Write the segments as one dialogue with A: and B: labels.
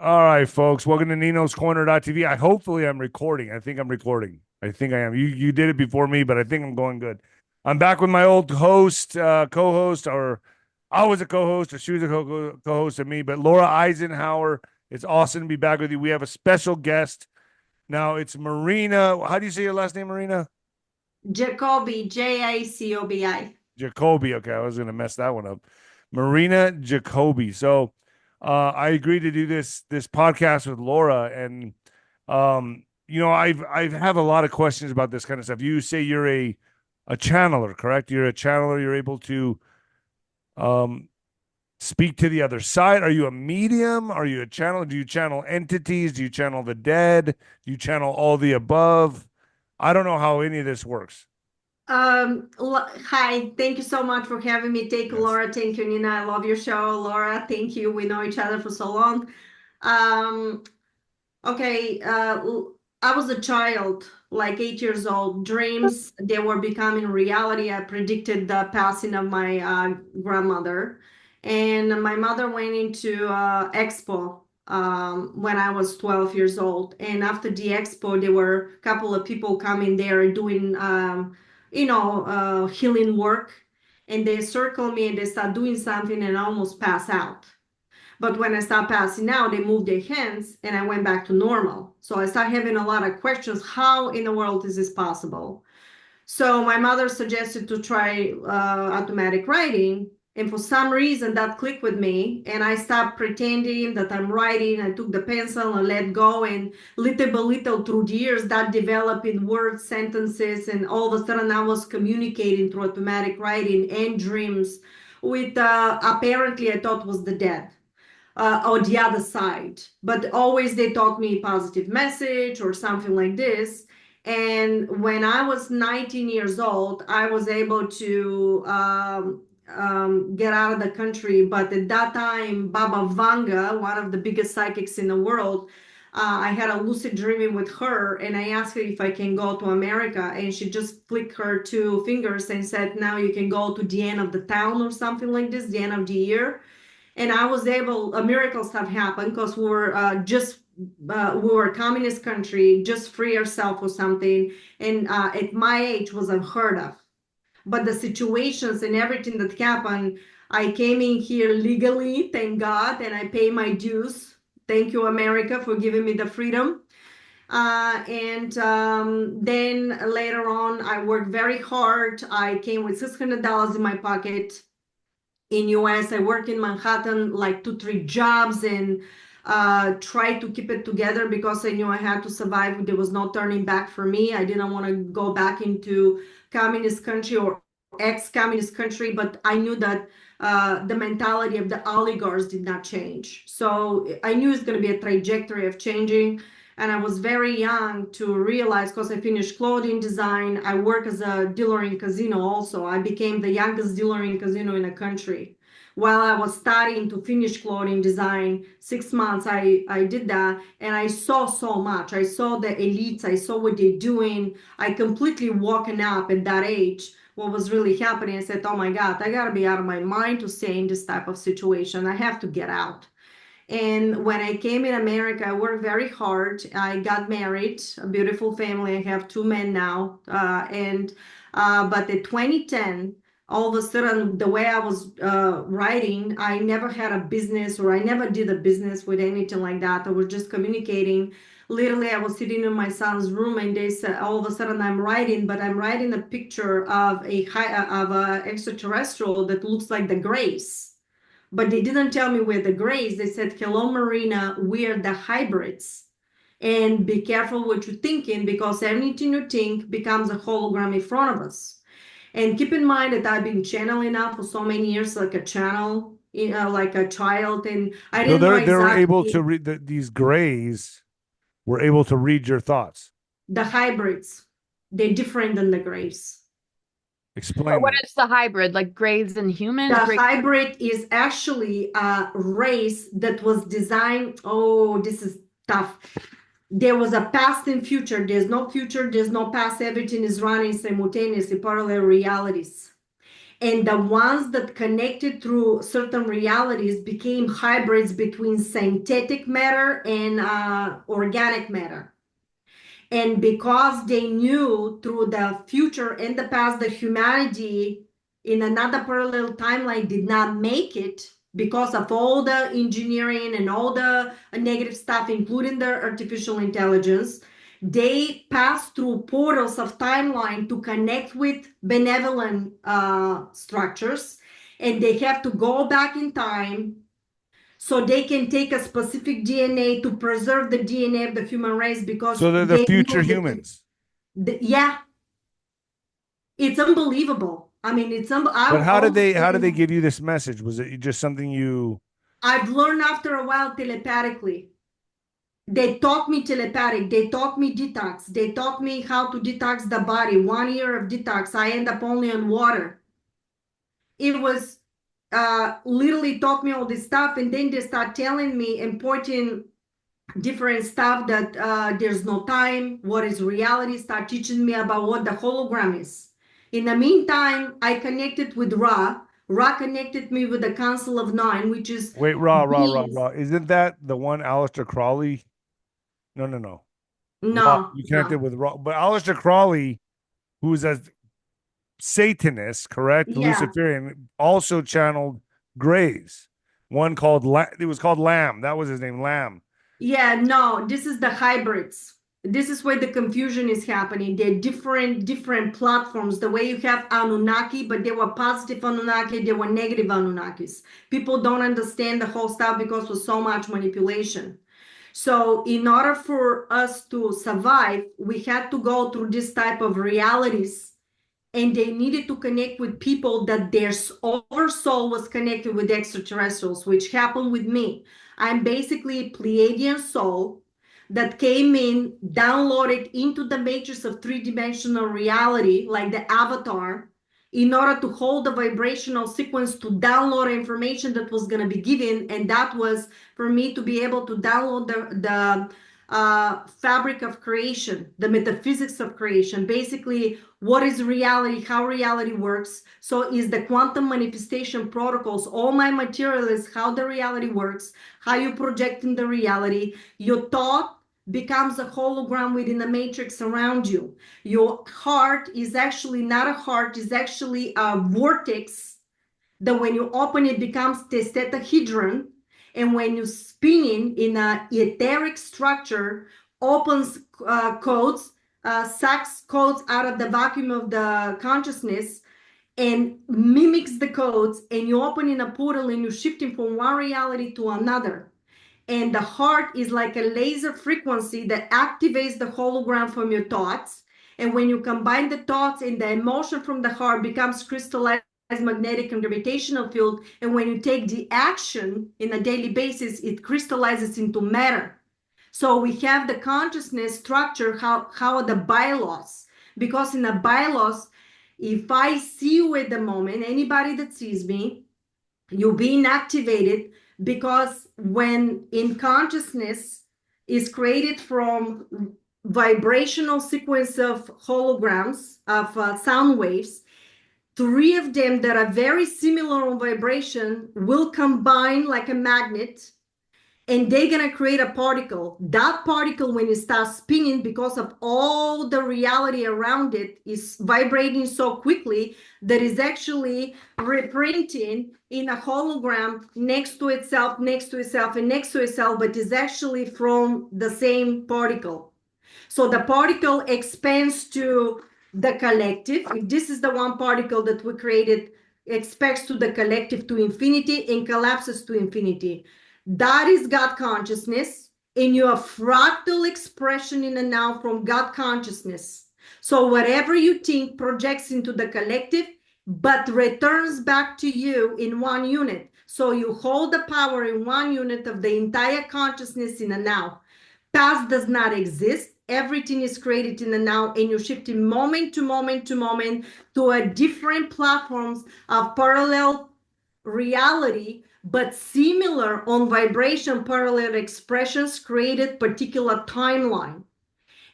A: All right, folks. Welcome to Nino's Corner.tv. Hopefully I'm recording. I think I'm recording. I think I am. You did it before me, but I think I'm going good. I'm back with my old host, co-host, or I was a co-host, or she was a co-host of me, but Laura Eisenhower. It's awesome to be back with you. We have a special guest. Now it's Marina. How do you say your last name, Marina?
B: Jacobi, J-A-C-O-B-I.
A: Jacobi. Okay, I was gonna mess that one up. Marina Jacobi. So I agreed to do this podcast with Laura, and I have a lot of questions about this kind of stuff. You say you're a channeler, correct? You're a channeler. You're able to um speak to the other side. Are you a medium? Are you a channel? Do you channel entities? Do you channel the dead? Do you channel all the above? I don't know how any of this works.
B: Hi, thank you so much for having me. Thank you,
A: Yes.
B: Laura. Thank you, Nina. I love your show, Laura. Thank you. We know each other for so long. Um, okay, I was a child, like 8 years old. Dreams, they were becoming reality. I predicted the passing of my grandmother. And my mother went into expo when I was 12 years old. And after the expo, there were a couple of people coming there doing, healing work. And they circled me and they start doing something and I almost pass out. But when I stopped passing out, they moved their hands and I went back to normal. So I started having a lot of questions. How in the world is this possible? So my mother suggested to try automatic writing. And for some reason that clicked with me and I stopped pretending that I'm writing. I took the pencil and let go, and little by little through the years that developed in words, sentences, and all of a sudden I was communicating through automatic writing and dreams with apparently I thought was the dead or the other side. But always they taught me positive message or something like this. And when I was 19 years old, I was able to get out of the country. But at that time, 𝗵𝗲𝗃𝗂, one of the biggest psychics in the world, I had a lucid dreaming with her, and I asked her if I can go to America, and she just flicked her two fingers and said, "Now you can go to the end of the town," or something like this, the end of the year. And I was able, miracles have happened because we were a communist country, just free ourselves or something. And at my age was unheard of. But the situations and everything that happened, I came in here legally, thank God, and I pay my dues. Thank you, America, for giving me the freedom. And then later on, I worked very hard. I came with $600 in my pocket in US. I work in Manhattan like 2, 3 jobs and try to keep it together because I knew I had to survive. There was no turning back for me. I didn't want to go back into communist country or ex-communist country, but I knew that the mentality of the oligarchs did not change. So I knew it's going to be a trajectory of changing. And I was very young to realize, because I finished clothing design, I work as a dealer in casino also. I became the youngest dealer in casino in the country. While I was studying to finish clothing design, 6 months I did that, and I saw so much. I saw the elites, I saw what they're doing. I completely woken up at that age, what was really happening. I said, oh my God, I gotta be out of my mind to stay in this type of situation. I have to get out. And when I came in America, I worked very hard. I got married, a beautiful family. I have 2 men now. But in 2010, all of a sudden, the way I was writing, I never had a business, or I never did a business with anything like that. I was just communicating. Literally, I was sitting in my son's room, and they said, all of a sudden, I'm writing, but I'm writing a picture of a extraterrestrial that looks like the Grace. But they didn't tell me we're the grays. They said, hello, Marina, we're the hybrids. And be careful what you're thinking, because anything you think becomes a hologram in front of us. And keep in mind that I've been channeling now for so many years, like a channel, like a child. And I
A: So
B: didn't know
A: they're able to
B: exactly
A: read these grays were able to read your thoughts.
B: the hybrids. They're different than the grays.
A: Explain
C: What
A: that.
C: is the hybrid? Like grays and
B: The
C: humans? Grays.
B: hybrid is actually a race that was designed. Oh, this is tough. There was a past and future. There's no future, there's no past. Everything is running simultaneously, parallel realities. And the ones that connected through certain realities became hybrids between synthetic matter and organic matter. And because they knew through the future and the past that humanity in another parallel timeline did not make it because of all the engineering and all the negative stuff, including the artificial intelligence, they pass through portals of timeline to connect with benevolent structures, and they have to go back in time so they can take a specific DNA to preserve the DNA of the human race, because
A: So they're the
B: they
A: future
B: knew that
A: humans.
B: yeah, it's unbelievable. I mean,
A: But how did they give you this message? Was it just something you?
B: I've learned after a while telepathically. They taught me telepathic. They taught me detox. They taught me how to detox the body. 1 year of detox. I end up only on water. It was literally taught me all this stuff, and then they start telling me and pointing different stuff that there's no time, what is reality, start teaching me about what the hologram is. In the meantime, I connected with Ra. Ra connected me with the Council of Nine, which is
A: Wait, Ra. Isn't that the one Aleister Crowley? No.
B: no,
A: You connected with Ra, but Aleister Crowley, who's a Satanist, correct?
B: yeah,
A: Luciferian, also channeled Grays. One called it was called Lamb. That was his name, Lamb.
B: yeah, no, this is the hybrids. This is where the confusion is happening. They're different platforms. The way you have Anunnaki, but they were positive Anunnaki, they were negative Anunnakis. People don't understand the whole stuff because of so much manipulation. So in order for us to survive, we had to go through this type of realities, and they needed to connect with people that their oversoul was connected with extraterrestrials, which happened with me. I'm basically a Pleiadian soul that came in, downloaded into the matrix of three-dimensional reality, like the avatar, in order to hold the vibrational sequence to download information that was going to be given. And that was for me to be able to download the fabric of creation, the metaphysics of creation, basically what is reality, how reality works. So is the quantum manifestation protocols, all my material is how the reality works, how you project in the reality. Your thought becomes a hologram within the matrix around you. Your heart is actually not a heart, is actually a vortex that when you open it becomes tetrahedron, and when you spin in a etheric structure, opens codes, sucks codes out of the vacuum of the consciousness and mimics the codes, and you open in a portal and you're shifting from one reality to another. And the heart is like a laser frequency that activates the hologram from your thoughts. And when you combine the thoughts and the emotion from the heart becomes crystallized magnetic and gravitational field, and when you take the action in a daily basis, it crystallizes into matter. So we have the consciousness structure, how are the bylaws, because in the bylaws, if I see you at the moment, anybody that sees me, you're being activated, because when in consciousness is created from vibrational sequence of holograms of sound waves, 3 of them that are very similar on vibration will combine like a magnet, and they're going to create a particle. That particle, when it starts spinning, because of all the reality around it, is vibrating so quickly that is actually reprinting in a hologram next to itself, and next to itself, but is actually from the same particle. So the particle expands to the collective. If this is the one particle that we created, expands to the collective to infinity and collapses to infinity. That is God consciousness, and you have fractal expression in the now from God consciousness. So whatever you think projects into the collective, but returns back to you in one unit. So you hold the power in one unit of the entire consciousness in the now. Past does not exist. Everything is created in the now, and you're shifting moment to moment to moment to a different platforms of parallel reality, but similar on vibration parallel expressions created particular timeline.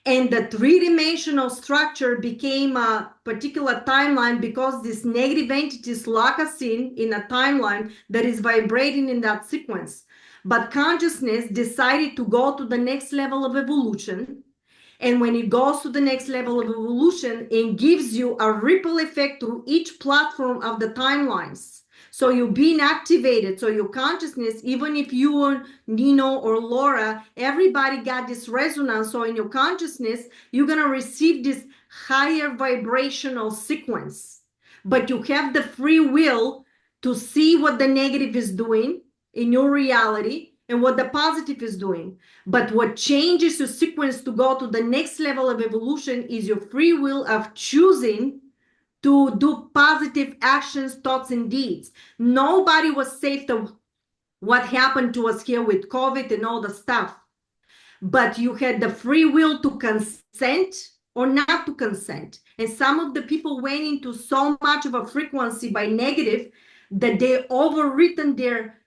B: And the three-dimensional structure became a particular timeline because these negative entities lock us in a timeline that is vibrating in that sequence. But consciousness decided to go to the next level of evolution. And when it goes to the next level of evolution, it gives you a ripple effect through each platform of the timelines. So you're being activated. So your consciousness, even if you or Nino or Laura, everybody got this resonance. So in your consciousness, you're going to receive this higher vibrational sequence. But you have the free will to see what the negative is doing in your reality and what the positive is doing. But what changes your sequence to go to the next level of evolution is your free will of choosing to do positive actions, thoughts, and deeds. Nobody was safe to what happened to us here with COVID and all the stuff. But you had the free will to consent or not to consent. And some of the people went into so much of a frequency by negative that they overwritten their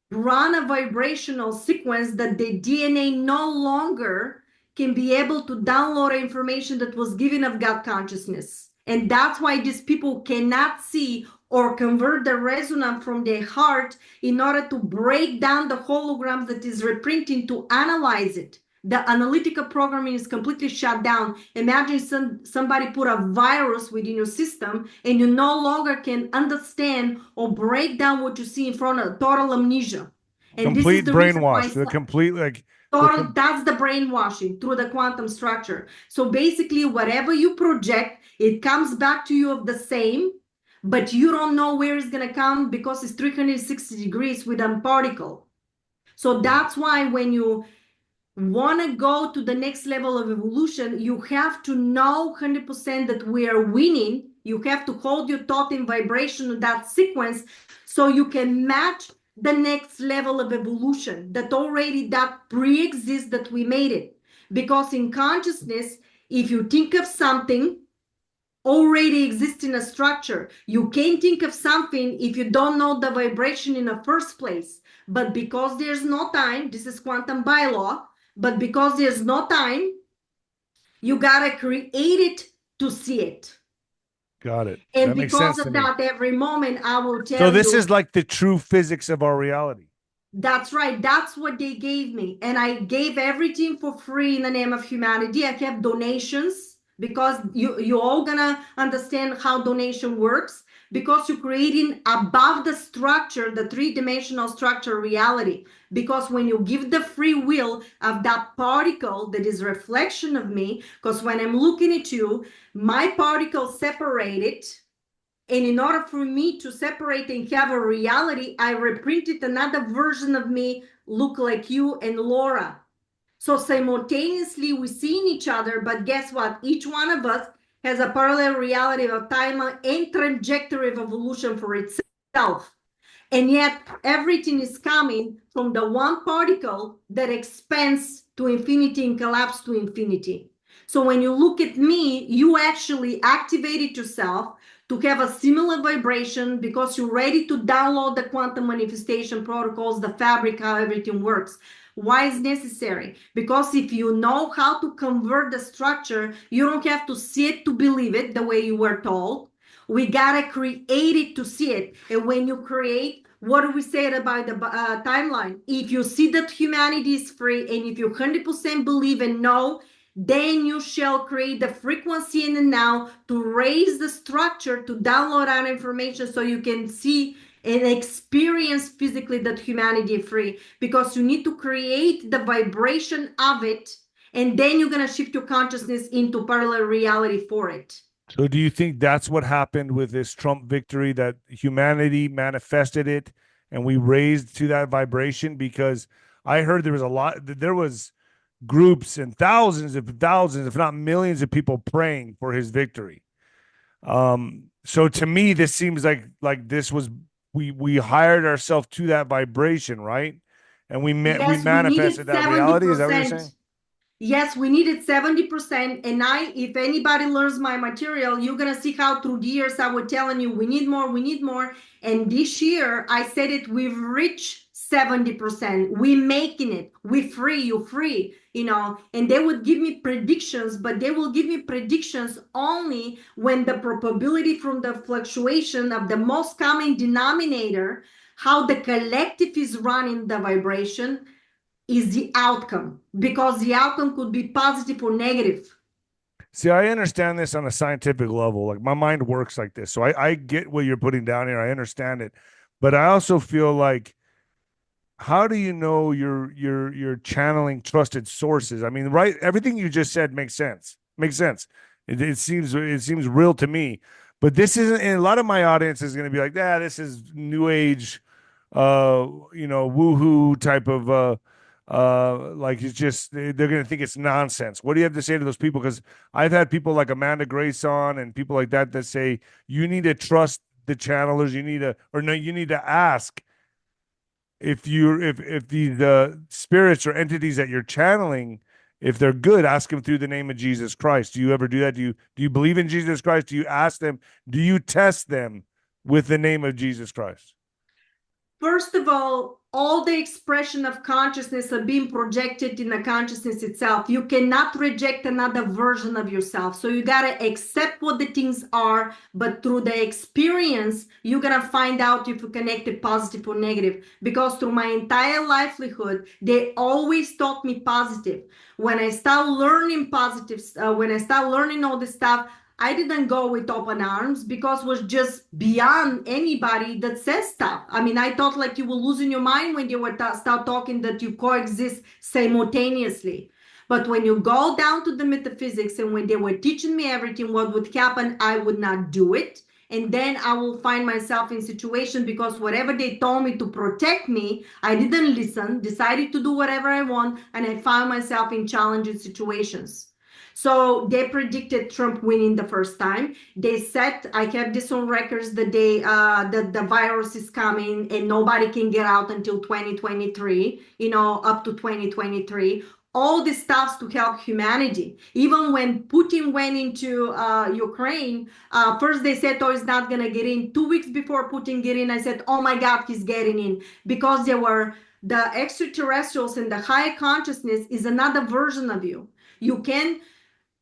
B: prana vibrational sequence that the DNA no longer can be able to download information that was given of God consciousness. And that's why these people cannot see or convert the resonance from their heart in order to break down the holograms that is reprinting to analyze it. The analytical programming is completely shut down. Imagine somebody put a virus within your system and you no longer can understand or break down what you see in front of total amnesia. And
A: Complete
B: this is the
A: brainwash.
B: reason
A: The complete like
B: total, that's the brainwashing through the quantum structure. So basically, whatever you project, it comes back to you of the same, but you don't know where it's going to come because it's 360 degrees with a particle. So that's why when you want to go to the next level of evolution, you have to know 100% that we are winning. You have to hold your thought in vibration of that sequence so you can match the next level of evolution that already that pre-exists, that we made it. Because in consciousness, if you think of something already exists in a structure, you can't think of something if you don't know the vibration in the first place. But because there's no time, this is quantum bylaw, but because there's no time, you gotta create it to see it.
A: got it.
B: And
A: That makes
B: because
A: sense
B: of
A: to me.
B: that, every moment I will tell
A: So
B: you.
A: this is like the true physics of our reality.
B: That's right. That's what they gave me. And I gave everything for free in the name of humanity. I kept donations because you're all gonna understand how donation works, because you're creating above the structure, the three-dimensional structure reality. Because when you give the free will of that particle that is reflection of me, because when I'm looking at you, my particle separated. And in order for me to separate and have a reality, I reprinted another version of me, look like you and Laura. So simultaneously, we're seeing each other, but guess what? Each one of us has a parallel reality of time and trajectory of evolution for itself. And yet everything is coming from the one particle that expands to infinity and collapses to infinity. So when you look at me, you actually activated yourself to have a similar vibration because you're ready to download the quantum manifestation protocols, the fabric, how everything works. Why is necessary? Because if you know how to convert the structure, you don't have to see it to believe it the way you were told. We gotta create it to see it. And when you create, what do we say about the timeline? If you see that humanity is free, and if you 100% believe and know, then you shall create the frequency in the now to raise the structure to download that information so you can see and experience physically that humanity is free. Because you need to create the vibration of it, and then you're going to shift your consciousness into parallel reality for it.
A: So do you think that's what happened with this Trump victory, that humanity manifested it and we raised to that vibration? Because I heard there was groups and thousands, if not millions of people praying for his victory. So to me, this seems like this was, we hired ourselves to that vibration, right? And we manifested that reality. Is that what you're saying?
B: Yes, we needed 70%. And if anybody learns my material, you're going to see how through the years I was telling you, we need more. And this year I said it, we've reached 70%. We making it. We free, you free, you know. And they would give me predictions, but they will give me predictions only when the probability from the fluctuation of the most common denominator, how the collective is running the vibration, is the outcome, because the outcome could be positive or negative.
A: See, I understand this on a scientific level. Like my mind works like this. So I get what you're putting down here. I understand it. But I also feel like, how do you know you're channeling trusted sources? I mean, right, everything you just said makes sense. Makes sense. It seems real to me. But this isn't, and a lot of my audience is going to be like, this is new age, woohoo type of like, it's just, they're going to think it's nonsense. What do you have to say to those people? Because I've had people like Amanda Grace on and people like that say you need to trust the channelers. You need to ask if the spirits or entities that you're channeling, if they're good, ask them through the name of Jesus Christ. Do you ever do that? Do you believe in Jesus Christ? Do you ask them? Do you test them with the name of Jesus Christ?
B: First of all the expression of consciousness are being projected in the consciousness itself. You cannot reject another version of yourself. So you got to accept what the things are, but through the experience, you're going to find out if you connected positive or negative. Because through my entire livelihood, they always taught me positive. When I start learning positives, when I start learning all this stuff, I didn't go with open arms, because it was just beyond anybody that says stuff. I mean, I thought like you were losing your mind when you were start talking that you coexist simultaneously. But when you go down to the metaphysics and when they were teaching me everything, what would happen, I would not do it. And then I will find myself in situation, because whatever they told me to protect me, I didn't listen, decided to do whatever I want, and I found myself in challenging situations. So they predicted Trump winning the first time. They said, I have this on records, the day the virus is coming and nobody can get out until 2023, up to 2023. All this stuff to help humanity. Even when Putin went into Ukraine, first they said, he's not going to get in. 2 weeks before Putin get in, I said, oh my God, he's getting in. Because there were the extraterrestrials, and the higher consciousness is another version of you. You can...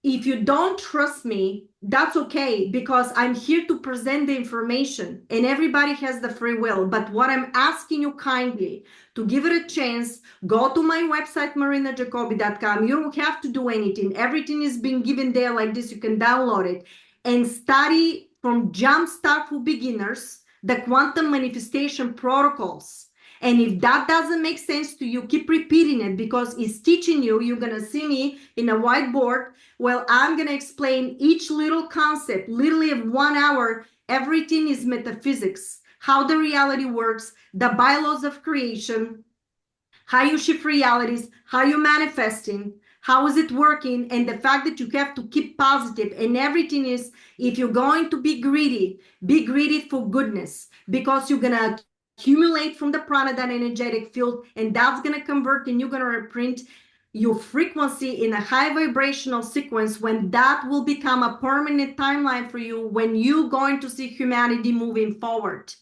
B: If you don't trust me, that's okay, because I'm here to present the information and everybody has the free will. But what I'm asking you kindly to give it a chance, go to my website, marinajacobi.com. You don't have to do anything. Everything is being given there like this. You can download it and study from Jumpstart for Beginners, the quantum manifestation protocols. And if that doesn't make sense to you, keep repeating it, because it's teaching you. You're going to see me in a whiteboard. Well, I'm going to explain each little concept, literally of 1 hour. Everything is metaphysics, how the reality works, the bylaws of creation, how you shift realities, how you're manifesting, how is it working, and the fact that you have to keep positive. And everything is, if you're going to be greedy for goodness, because you're going to accumulate from the prana, that energetic field, and that's going to convert, and you're going to reprint your frequency in a high vibrational sequence, when that will become a permanent timeline for you, when you're going to see humanity moving forward.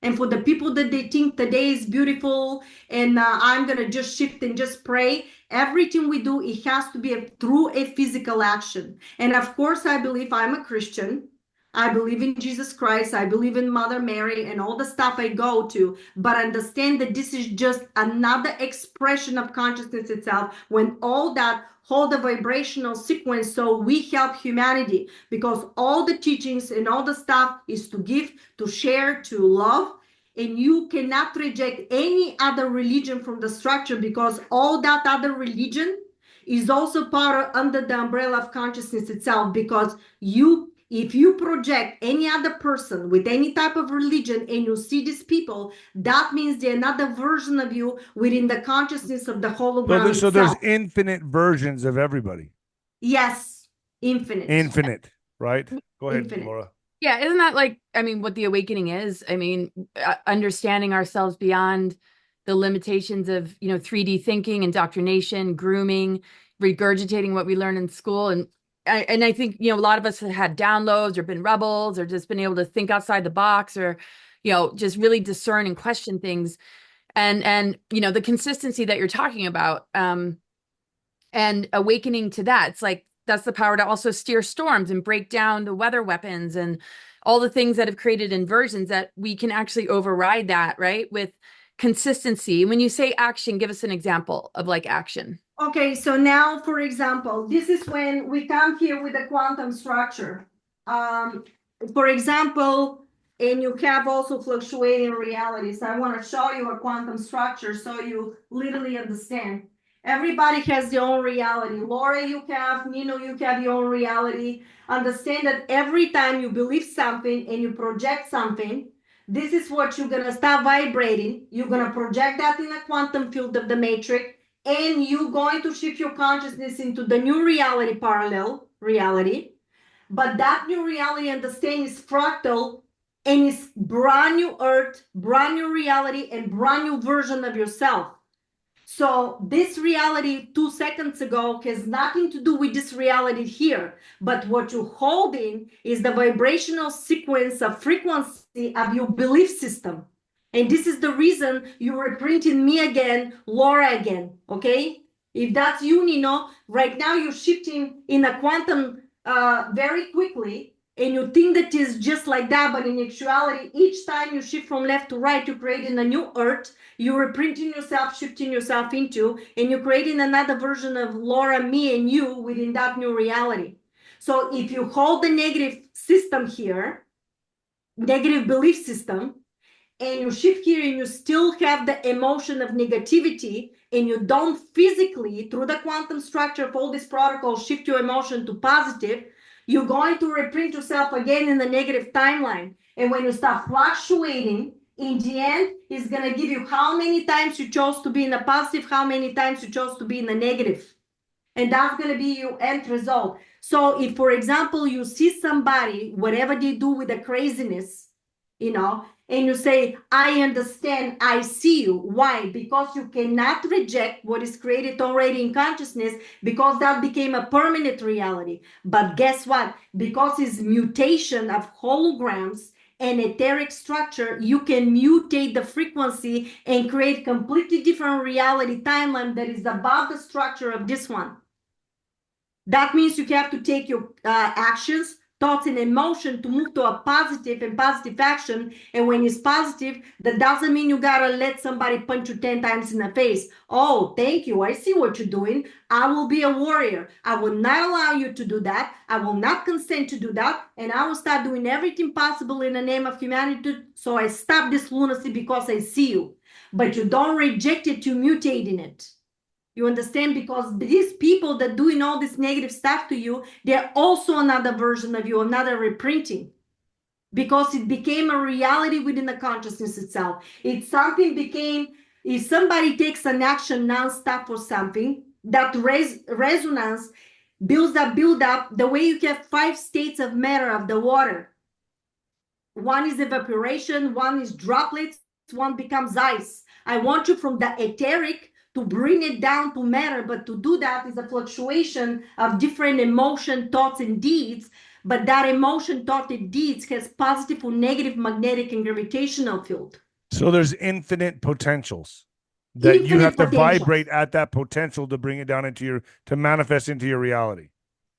B: And for the people that they think today is beautiful and I'm going to just shift and just pray, everything we do, it has to be through a physical action. And of course, I believe, I'm a Christian. I believe in Jesus Christ. I believe in Mother Mary and all the stuff I go to, but understand that this is just another expression of consciousness itself, when all that hold the vibrational sequence, so we help humanity, because all the teachings and all the stuff is to give, to share, to love. And you cannot reject any other religion from the structure, because all that other religion is also part of, under the umbrella of consciousness itself. Because if you project any other person with any type of religion and you see these people, that means they're another version of you within the consciousness of the hologram
A: So
B: itself.
A: there's infinite versions of everybody.
B: Yes, infinite.
A: Infinite, right? Go ahead,
B: Infinite.
A: Laura.
C: Yeah, isn't that like, I mean, what the awakening is? I mean, understanding ourselves beyond the limitations of, 3D thinking, indoctrination, grooming, regurgitating what we learn in school. And I think, a lot of us have had downloads or been rebels or just been able to think outside the box, or, just really discern and question things. And you know, the consistency that you're talking about, and awakening to that. It's like that's the power to also steer storms and break down the weather weapons and all the things that have created inversions, that we can actually override that, right? With consistency. When you say action, give us an example of like action.
B: Okay, so now, for example, this is when we come here with a quantum structure. For example, and you have also fluctuating realities. I want to show you a quantum structure so you literally understand. Everybody has their own reality. Laura, you have, Nino, you have your own reality. Understand that every time you believe something and you project something, this is what you're going to start vibrating. You're going to project that in a quantum field of the matrix, and you're going to shift your consciousness into the new reality, parallel reality. But that new reality, understand, is fractal, and it's brand new earth, brand new reality, and brand new version of yourself. So this reality 2 seconds ago has nothing to do with this reality here. But what you're holding is the vibrational sequence of frequency of your belief system. And this is the reason you're reprinting me again, Laura again, okay? If that's you, Nino, right now you're shifting in a quantum very quickly, and you think that is just like that, but in actuality, each time you shift from left to right, you're creating a new earth, you're reprinting yourself, shifting yourself into, and you're creating another version of Laura, me, and you within that new reality. So if you hold the negative system here, negative belief system, and you shift here and you still have the emotion of negativity, and you don't physically, through the quantum structure of all these protocols, shift your emotion to positive, you're going to reprint yourself again in the negative timeline. And when you start fluctuating, in the end, it's going to give you how many times you chose to be in the positive, how many times you chose to be in the negative. And that's going to be your end result. So if, for example, you see somebody, whatever they do with the craziness, you know, and you say, I understand, I see you. Why? Because you cannot reject what is created already in consciousness, because that became a permanent reality. But guess what? Because it's mutation of holograms and etheric structure, you can mutate the frequency and create completely different reality timeline that is above the structure of this one. That means you have to take your actions, thoughts, and emotion to move to a positive and positive action. And when it's positive, that doesn't mean you gotta let somebody punch you 10 times in the face. Oh, thank you. I see what you're doing. I will be a warrior. I will not allow you to do that. I will not consent to do that. And I will start doing everything possible in the name of humanity. So I stop this lunacy because I see you. But you don't reject it, you mutate in it. You understand? Because these people that doing all this negative stuff to you, they're also another version of you, another reprinting. Because it became a reality within the consciousness itself. It's something became, if somebody takes an action non-stop for something, that resonance builds up, the way you have 5 states of matter of the water. One is evaporation, one is droplets, one becomes ice. I want you from the etheric to bring it down to matter, but to do that is a fluctuation of different emotion, thoughts, and deeds. But that emotion, thought, and deeds has positive or negative magnetic and gravitational field.
A: So there's infinite potentials that you have to vibrate at that potential to bring it down into your, to manifest into your reality.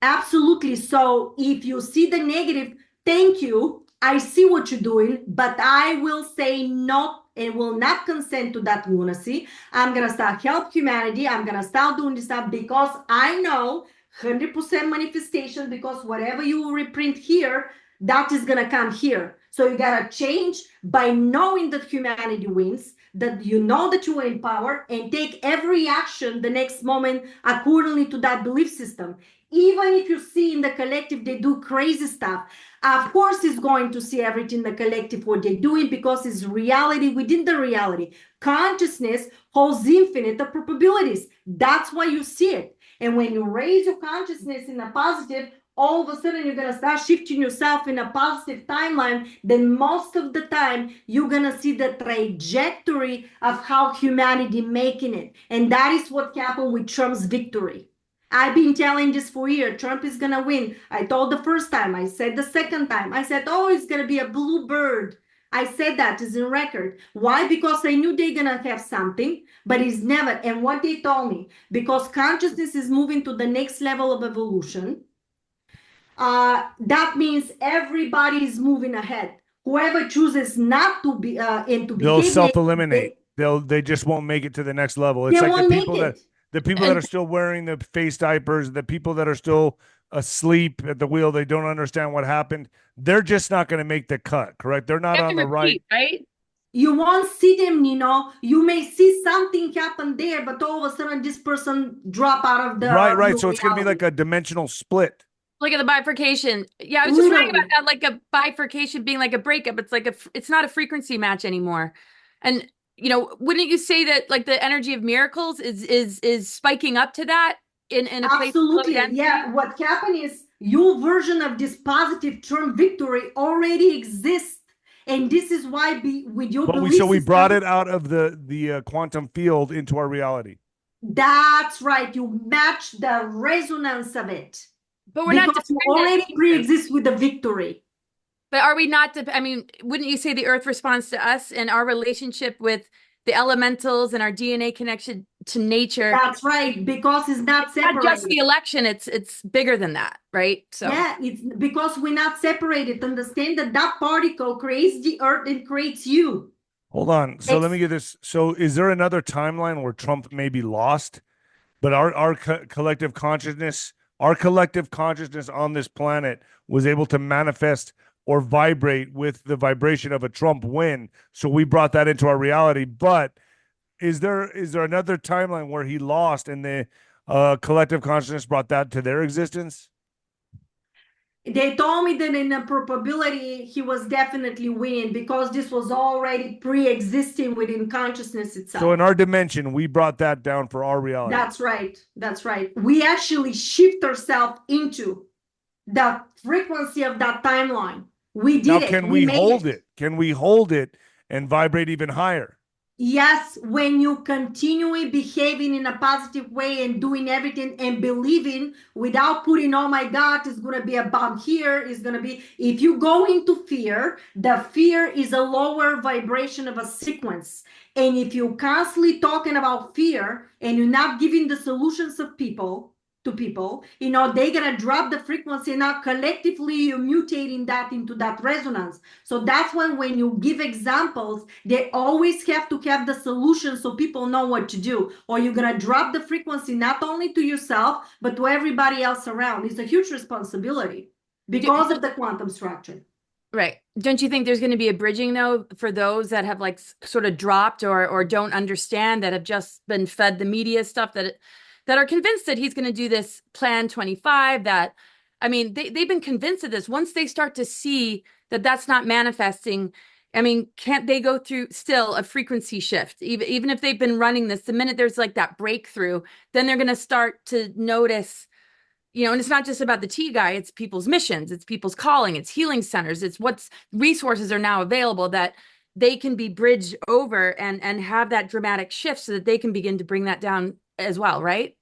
B: Absolutely. So if you see the negative, thank you, I see what you're doing, but I will say no and will not consent to that lunacy. I'm going to start help humanity. I'm going to start doing this stuff because I know 100% manifestation, because whatever you reprint here, that is going to come here. So you got to change by knowing that humanity wins, that you know that you are in power, and take every action the next moment accordingly to that belief system. Even if you see in the collective they do crazy stuff, of course it's going to see everything in the collective what they're doing, because it's reality within the reality. Consciousness holds infinite probabilities. That's why you see it. And when you raise your consciousness in a positive, all of a sudden you're going to start shifting yourself in a positive timeline. Then most of the time you're going to see the trajectory of how humanity making it. And that is what happened with Trump's victory. I've been telling this for years. Trump is going to win. I told the first time. I said the second time. I said, oh, it's going to be a blue bird. I said that is in record. Why? Because I knew they're gonna have something, but it's never. And what they told me, because consciousness is moving to the next level of evolution, that means everybody is moving ahead. Whoever chooses not to be and to
A: They'll
B: behave,
A: self-eliminate. They just won't make it to the next level. It's
B: they
A: like
B: won't make it.
A: the people that are still wearing the face diapers, the people that are still asleep at the wheel, they don't understand what happened. They're just not going to make the cut, correct? They're not on the right.
C: Right?
B: You won't see them, Nino. You may see something happen there, but all of a sudden this person drop out of the
A: Right. So it's going to be
B: reality.
A: like a dimensional split.
C: Look at the bifurcation. Yeah, I was just
B: Literally.
C: talking about that, like a bifurcation being like a breakup. It's like it's not a frequency match anymore. And wouldn't you say that like the energy of miracles is spiking up to that in a place of low
B: Absolutely.
C: density?
B: Yeah. What happened is your version of this positive term victory already exists. And this is why with your
A: But
B: belief
A: so we brought
B: system,
A: it out of the quantum field into our reality.
B: that's right. You match the resonance of it.
C: But we're not
B: Because you
C: dependent
B: already
C: either.
B: pre-exist with the victory.
C: But are we not? I mean, wouldn't you say the Earth responds to us and our relationship with the elementals and our DNA connection to nature?
B: That's right, because it's not separated.
C: Not just the election; it's bigger than that, right? So
B: yeah, it's because we're not separated. Understand that that particle creates the Earth and creates you.
A: Hold on. So let me get this. So is there another timeline where Trump may be lost, but our collective consciousness, on this planet was able to manifest or vibrate with the vibration of a Trump win? So we brought that into our reality. But is there another timeline where he lost and the collective consciousness brought that to their existence?
B: They told me that in a probability he was definitely winning because this was already pre-existing within consciousness itself.
A: So in our dimension, we brought that down for our reality.
B: That's right. That's right. We actually shift ourselves into the frequency of that timeline. We did
A: now,
B: it.
A: can we hold it? Can we hold it and vibrate even higher?
B: Yes, when you continually behaving in a positive way and doing everything and believing without putting, oh my God, it's going to be a bomb here, it's going to be, if you go into fear, the fear is a lower vibration of a sequence. And if you're constantly talking about fear and you're not giving the solutions of people, to people, they're gonna drop the frequency. Now collectively you're mutating that into that resonance. So that's when you give examples, they always have to have the solution so people know what to do, or you're gonna drop the frequency not only to yourself but to everybody else around. It's a huge responsibility because of the quantum structure.
C: Right. Don't you think there's going to be a bridging though for those that have like sort of dropped or don't understand, that have just been fed the media stuff, that are convinced that he's going to do this Plan 25, that, I mean, they've been convinced of this. Once they start to see that that's not manifesting, I mean, can't they go through still a frequency shift? Even if they've been running this, the minute there's like that breakthrough, then they're going to start to notice, and it's not just about the T guy, it's people's missions, it's people's calling, it's healing centers, it's what's resources are now available that they can be bridged over and have that dramatic shift so that they can begin to bring that down as well, right?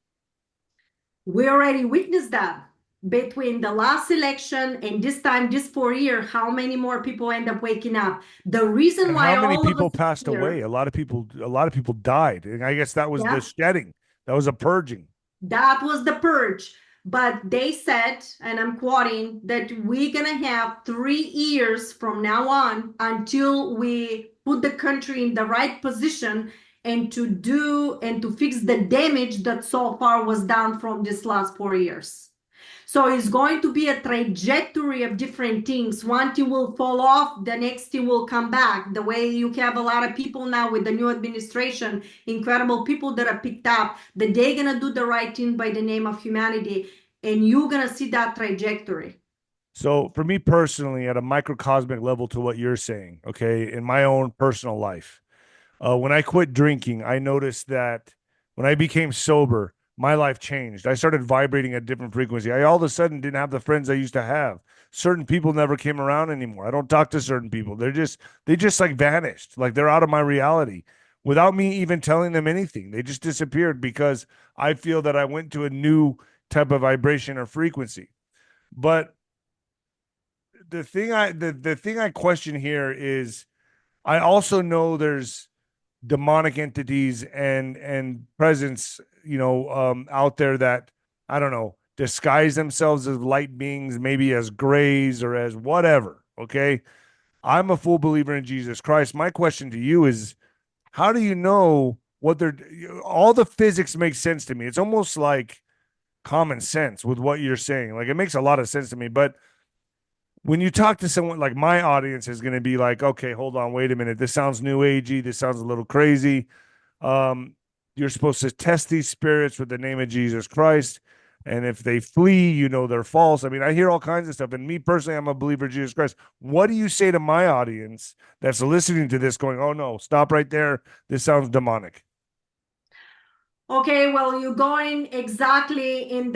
B: We already witnessed that between the last election and this time, this 4 year, how many more people end up waking up? The reason why
A: how many people passed away? A lot of people died. And I guess that was the shedding. That was a purging.
B: That was the purge. But they said, and I'm quoting, that we're going to have 3 years from now on until we put the country in the right position and to fix the damage that so far was done from this last 4 years. So it's going to be a trajectory of different things. One thing will fall off, the next thing will come back. The way you have a lot of people now with the new administration, incredible people that are picked up, that they're going to do the right thing by the name of humanity. And you're going to see that trajectory.
A: So for me personally, at a microcosmic level to what you're saying, okay, in my own personal life, when I quit drinking, I noticed that when I became sober, my life changed. I started vibrating at different frequency. I all of a sudden didn't have the friends I used to have. Certain people never came around anymore. I don't talk to certain people. They just like vanished. Like they're out of my reality without me even telling them anything. They just disappeared because I feel that I went to a new type of vibration or frequency. But the thing I question here is, I also know there's demonic entities and presence, out there that, I don't know, disguise themselves as light beings, maybe as grays or as whatever. Okay. I'm a full believer in Jesus Christ. My question to you is, how do you know what they're, all the physics makes sense to me. It's almost like common sense with what you're saying. Like, it makes a lot of sense to me. But when you talk to someone, like, my audience is going to be like, okay, hold on, wait a minute. This sounds new agey. This sounds a little crazy. You're supposed to test these spirits with the name of Jesus Christ. And if they flee, they're false. I mean, I hear all kinds of stuff. And me personally, I'm a believer in Jesus Christ. What do you say to my audience that's listening to this going, oh no, stop right there. This sounds demonic.
B: Okay, well, you're going exactly in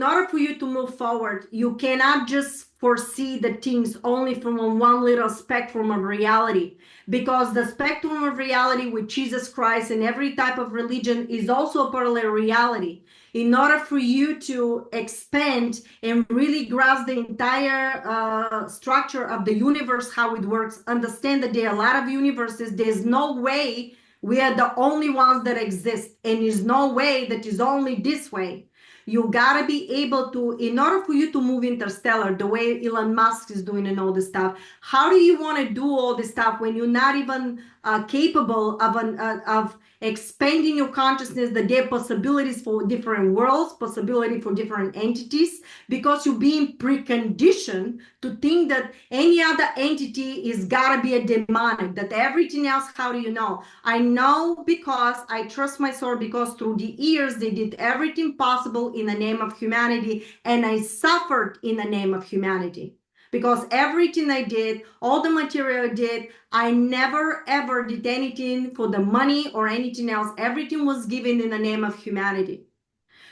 B: order for you to move forward, you cannot just foresee the things only from one little spectrum of reality, because the spectrum of reality with Jesus Christ and every type of religion is also a parallel reality. In order for you to expand and really grasp the entire structure of the universe, how it works, understand that there are a lot of universes. There's no way we are the only ones that exist, and there's no way that is only this way. You gotta be able to, in order for you to move interstellar, the way Elon Musk is doing and all this stuff, how do you want to do all this stuff when you're not even capable of expanding your consciousness, that there are possibilities for different worlds, possibility for different entities, because you're being preconditioned to think that any other entity is gotta be a demonic, that everything else, how do you know? I know because I trust my soul, because through the years they did everything possible in the name of humanity, and I suffered in the name of humanity. Because everything I did, all the material I did, I never ever did anything for the money or anything else. Everything was given in the name of humanity.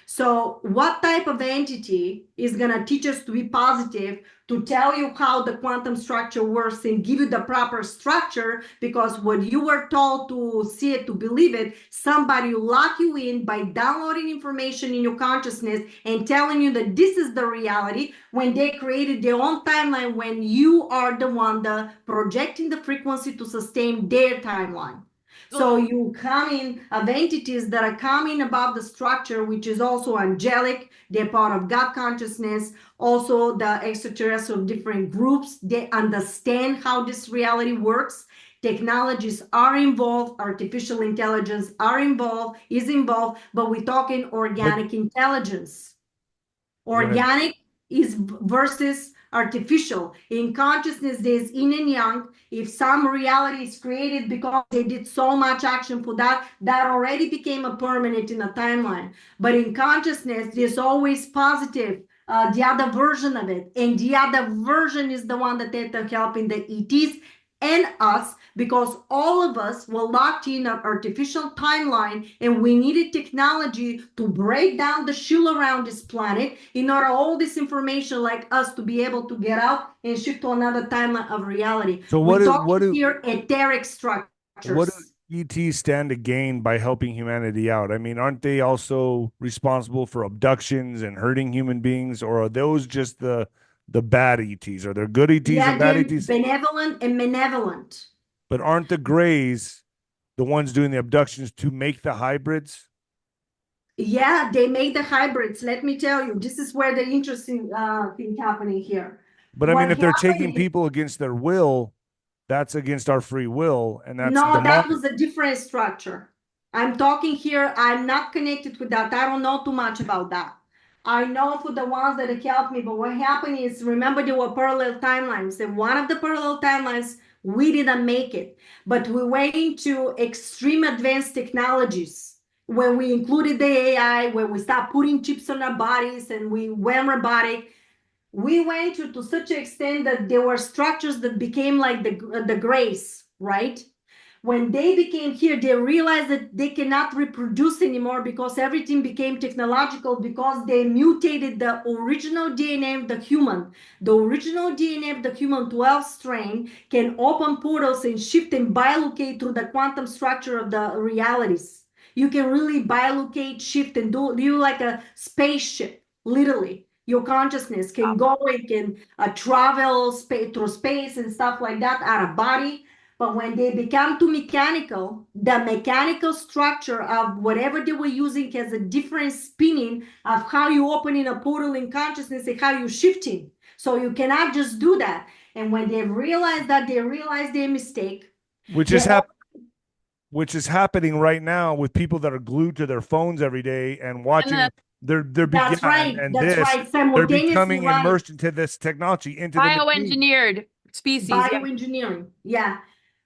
B: So what type of entity is going to teach us to be positive, to tell you how the quantum structure works and give you the proper structure? Because what you were told to see it, to believe it, somebody lock you in by downloading information in your consciousness and telling you that this is the reality, when they created their own timeline, when you are the one that projecting the frequency to sustain their timeline. So you come in of entities that are coming above the structure, which is also angelic. They're part of God consciousness. Also, the extraterrestrial different groups, they understand how this reality works. Technologies are involved, artificial intelligence is involved, but we're talking organic intelligence. Organic is versus artificial. In consciousness, there's yin and yang. If some reality is created because they did so much action for that, that already became a permanent in a timeline. But in consciousness, there's always positive, the other version of it. And the other version is the one that they're helping the ETs and us, because all of us were locked in an artificial timeline, and we needed technology to break down the shield around this planet in order all this information like us to be able to get out and shift to another timeline of reality.
A: So
B: what do here etheric structures?
A: What do ETs stand to gain by helping humanity out? I mean, aren't they also responsible for abductions and hurting human beings, or are those just the bad ETs? Are there good ETs and bad ETs?
B: Benevolent and malevolent.
A: But aren't the grays the ones doing the abductions to make the hybrids?
B: Yeah, they make the hybrids. Let me tell you, this is where the interesting thing happening here.
A: But I mean, if they're taking people against their will, that's against our free will, and that's
B: no, that was a different structure. I'm talking here. I'm not connected with that. I don't know too much about that. I know for the ones that helped me, but what happened is, remember, there were parallel timelines, and one of the parallel timelines, we didn't make it, but we went into extreme advanced technologies when we included the AI, when we stopped putting chips on our bodies and we went robotic. We went to such an extent that there were structures that became like the grays, right? When they became here, they realized that they cannot reproduce anymore because everything became technological, because they mutated the original DNA of the human. The original DNA of the human 12 strain can open portals and shift and bilocate through the quantum structure of the realities. You can really bilocate, shift, and do like a spaceship, literally. Your consciousness can go and can travel through space and stuff like that out of body. But when they become too mechanical, the mechanical structure of whatever they were using has a different spinning of how you opening a portal in consciousness and how you shifting. So you cannot just do that. And when they realize that, they realize their mistake.
A: Which is happening right now with people that are glued to their phones every day and watching they're
B: That's right.
A: and
B: That's
A: this
B: right.
A: they're becoming
B: Simultaneously running.
A: immersed into this technology, into the machine.
C: Bioengineered species. Yeah.
B: Bioengineering, yeah.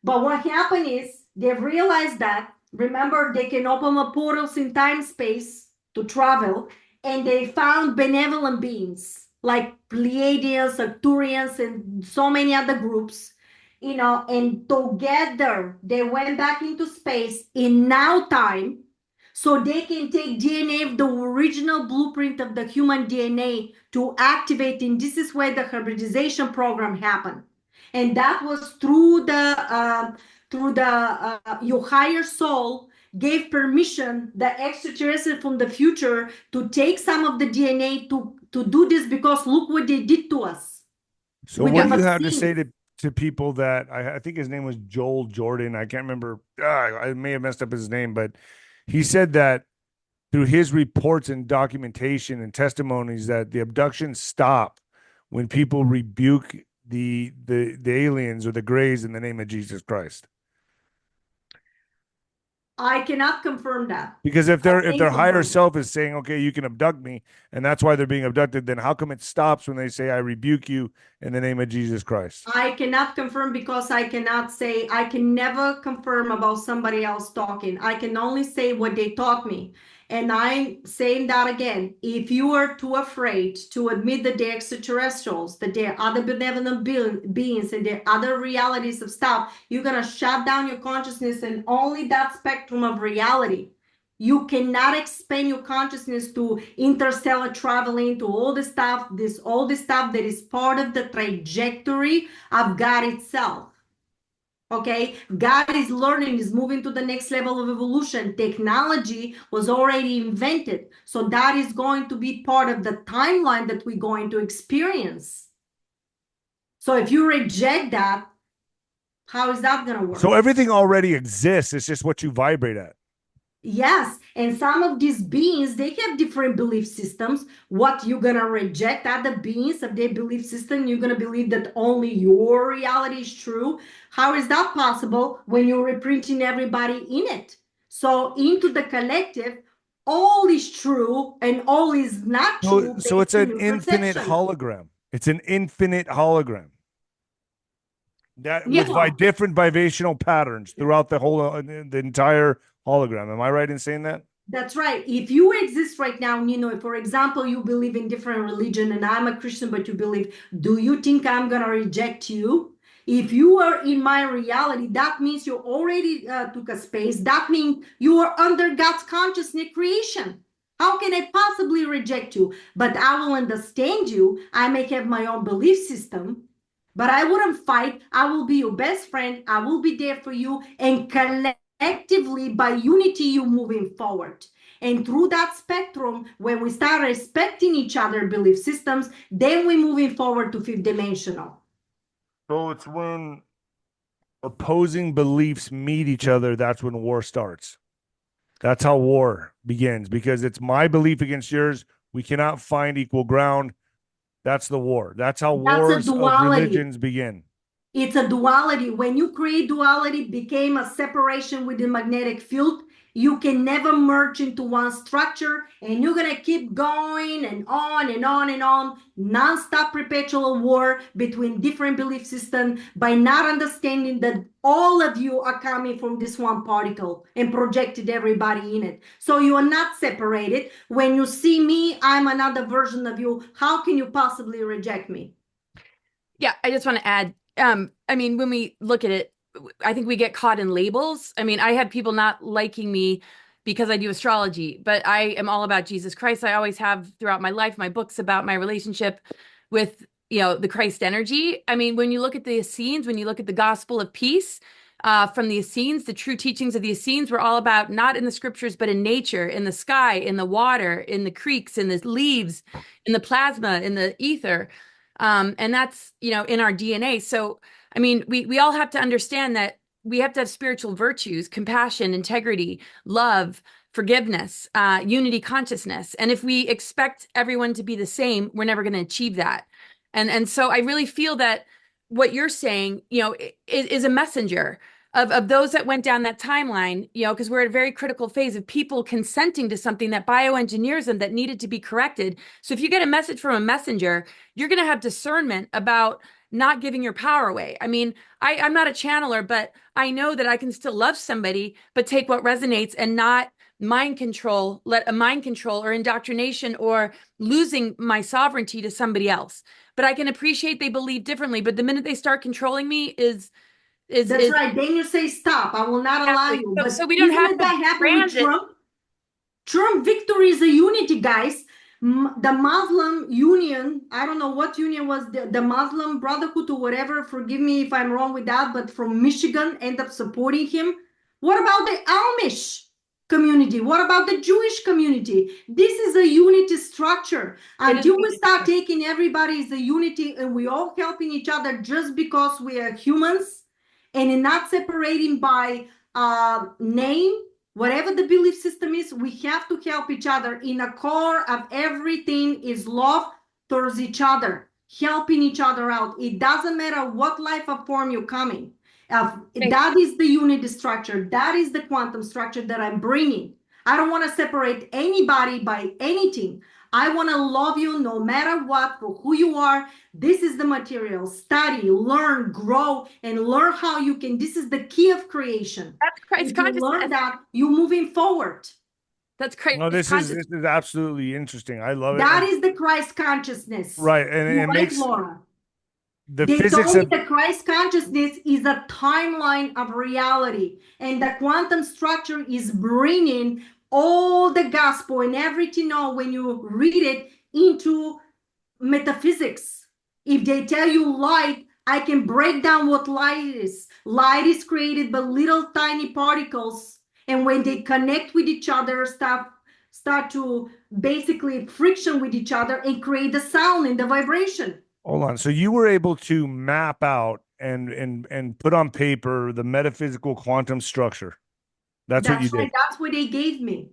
B: But what happened is they realized that, remember, they can open up portals in time space to travel, and they found benevolent beings like Pleiadians, Arcturians, and so many other groups, you know, and together they went back into space in now time, so they can take DNA of the original blueprint of the human DNA to activate, and this is where the hybridization program happened. And that was through your higher soul gave permission the extraterrestrial from the future to take some of the DNA to do this, because look what they did to us.
A: So what do you have to say to people that I think his name was Joel Jordan? I can't remember. I may have messed up his name, but he said that through his reports and documentation and testimonies that the abductions stop when people rebuke the aliens or the grays in the name of Jesus Christ.
B: I cannot confirm that.
A: Because if their higher self is saying, okay, you can abduct me, and that's why they're being abducted, then how come it stops when they say, I rebuke you in the name of Jesus Christ?
B: I cannot confirm, because I cannot say, I can never confirm about somebody else talking. I can only say what they taught me. And I'm saying that again, if you are too afraid to admit that they're extraterrestrials, that there are other benevolent beings and there are other realities of stuff, you're going to shut down your consciousness and only that spectrum of reality. You cannot expand your consciousness to interstellar traveling, to all the stuff, all the stuff that is part of the trajectory of God itself. Okay, God is learning, is moving to the next level of evolution. Technology was already invented. So that is going to be part of the timeline that we're going to experience. So if you reject that, how is that going to work?
A: So everything already exists. It's just what you vibrate at.
B: Yes, and some of these beings, they have different belief systems. What you're going to reject other beings of their belief system, you're going to believe that only your reality is true. How is that possible when you're reprinting everybody in it? So into the collective, all is true and all is not true.
A: So it's an infinite hologram. It's an infinite hologram. That with different vibrational patterns throughout the entire hologram. Am I right in saying that?
B: That's right. If you exist right now, Nino, for example, you believe in different religion and I'm a Christian, but you believe, do you think I'm going to reject you? If you are in my reality, that means you already took a space. That means you are under God's consciousness creation. How can I possibly reject you? But I will understand you. I may have my own belief system, but I wouldn't fight. I will be your best friend. I will be there for you and collectively, by unity, you moving forward. And through that spectrum, when we start respecting each other belief systems, then we're moving forward to fifth dimensional.
A: So it's when opposing beliefs meet each other, that's when war starts. That's how war begins, because it's my belief against yours. We cannot find equal ground. That's the war. That's how wars of religions begin.
B: It's a duality. When you create duality, became a separation within magnetic field. You can never merge into one structure, and you're going to keep going and on and on and on. Non-stop perpetual war between different belief systems by not understanding that all of you are coming from this one particle and projected everybody in it. So you are not separated. When you see me, I'm another version of you. How can you possibly reject me?
C: Yeah, I just want to add, I mean, when we look at it, I think we get caught in labels. I mean, I have people not liking me because I do astrology, but I am all about Jesus Christ. I always have throughout my life, my books about my relationship with, the Christ energy. I mean, when you look at the Essenes, when you look at the gospel of peace from the Essenes, the true teachings of the Essenes were all about not in the scriptures, but in nature, in the sky, in the water, in the creeks, in the leaves, in the plasma, in the ether. And that's, in our DNA. So, I mean, we all have to understand that we have to have spiritual virtues, compassion, integrity, love, forgiveness, unity consciousness. And if we expect everyone to be the same, we're never going to achieve that. And so I really feel that what you're saying, is a messenger of those that went down that timeline, because we're at a very critical phase of people consenting to something that bioengineers them that needed to be corrected. So if you get a message from a messenger, you're going to have discernment about not giving your power away. I mean, I'm not a channeler, but I know that I can still love somebody, but take what resonates and not let a mind control or indoctrination or losing my sovereignty to somebody else. But I can appreciate they believe differently. But the minute they start controlling me
B: that's right. Then you say stop. I will not allow you. But
C: so we don't have to
B: that happen with Trump? Trump victory is a unity, guys. The Muslim Union, I don't know what union was the Muslim Brotherhood or whatever. Forgive me if I'm wrong with that, but from Michigan end up supporting him. What about the Amish community? What about the Jewish community? This is a unity structure. Until we start taking everybody as a unity and we all helping each other just because we are humans, and not separating by name, whatever the belief system is, we have to help each other. In the core of everything is love towards each other, helping each other out. It doesn't matter what life or form you're coming. That is the unity structure. That is the quantum structure that I'm bringing. I don't want to separate anybody by anything. I want to love you no matter what, for who you are. This is the material. Study, learn, grow, and learn how you can. This is the key of creation.
C: That's Christ consciousness.
B: You learn that, you're moving forward.
C: That's Christ.
A: No, this is absolutely interesting. I love it.
B: That is the Christ consciousness.
A: Right, and it makes
B: Laura.
A: The
B: they
A: physics
B: told me
A: of
B: the Christ consciousness is a timeline of reality, and the quantum structure is bringing all the gospel and everything when you read it into metaphysics. If they tell you light, I can break down what light is. Light is created by little tiny particles, and when they connect with each other, start to basically friction with each other and create the sound and the vibration.
A: Hold on. So you were able to map out and put on paper the metaphysical quantum structure. That's what you did.
B: That's what they gave me.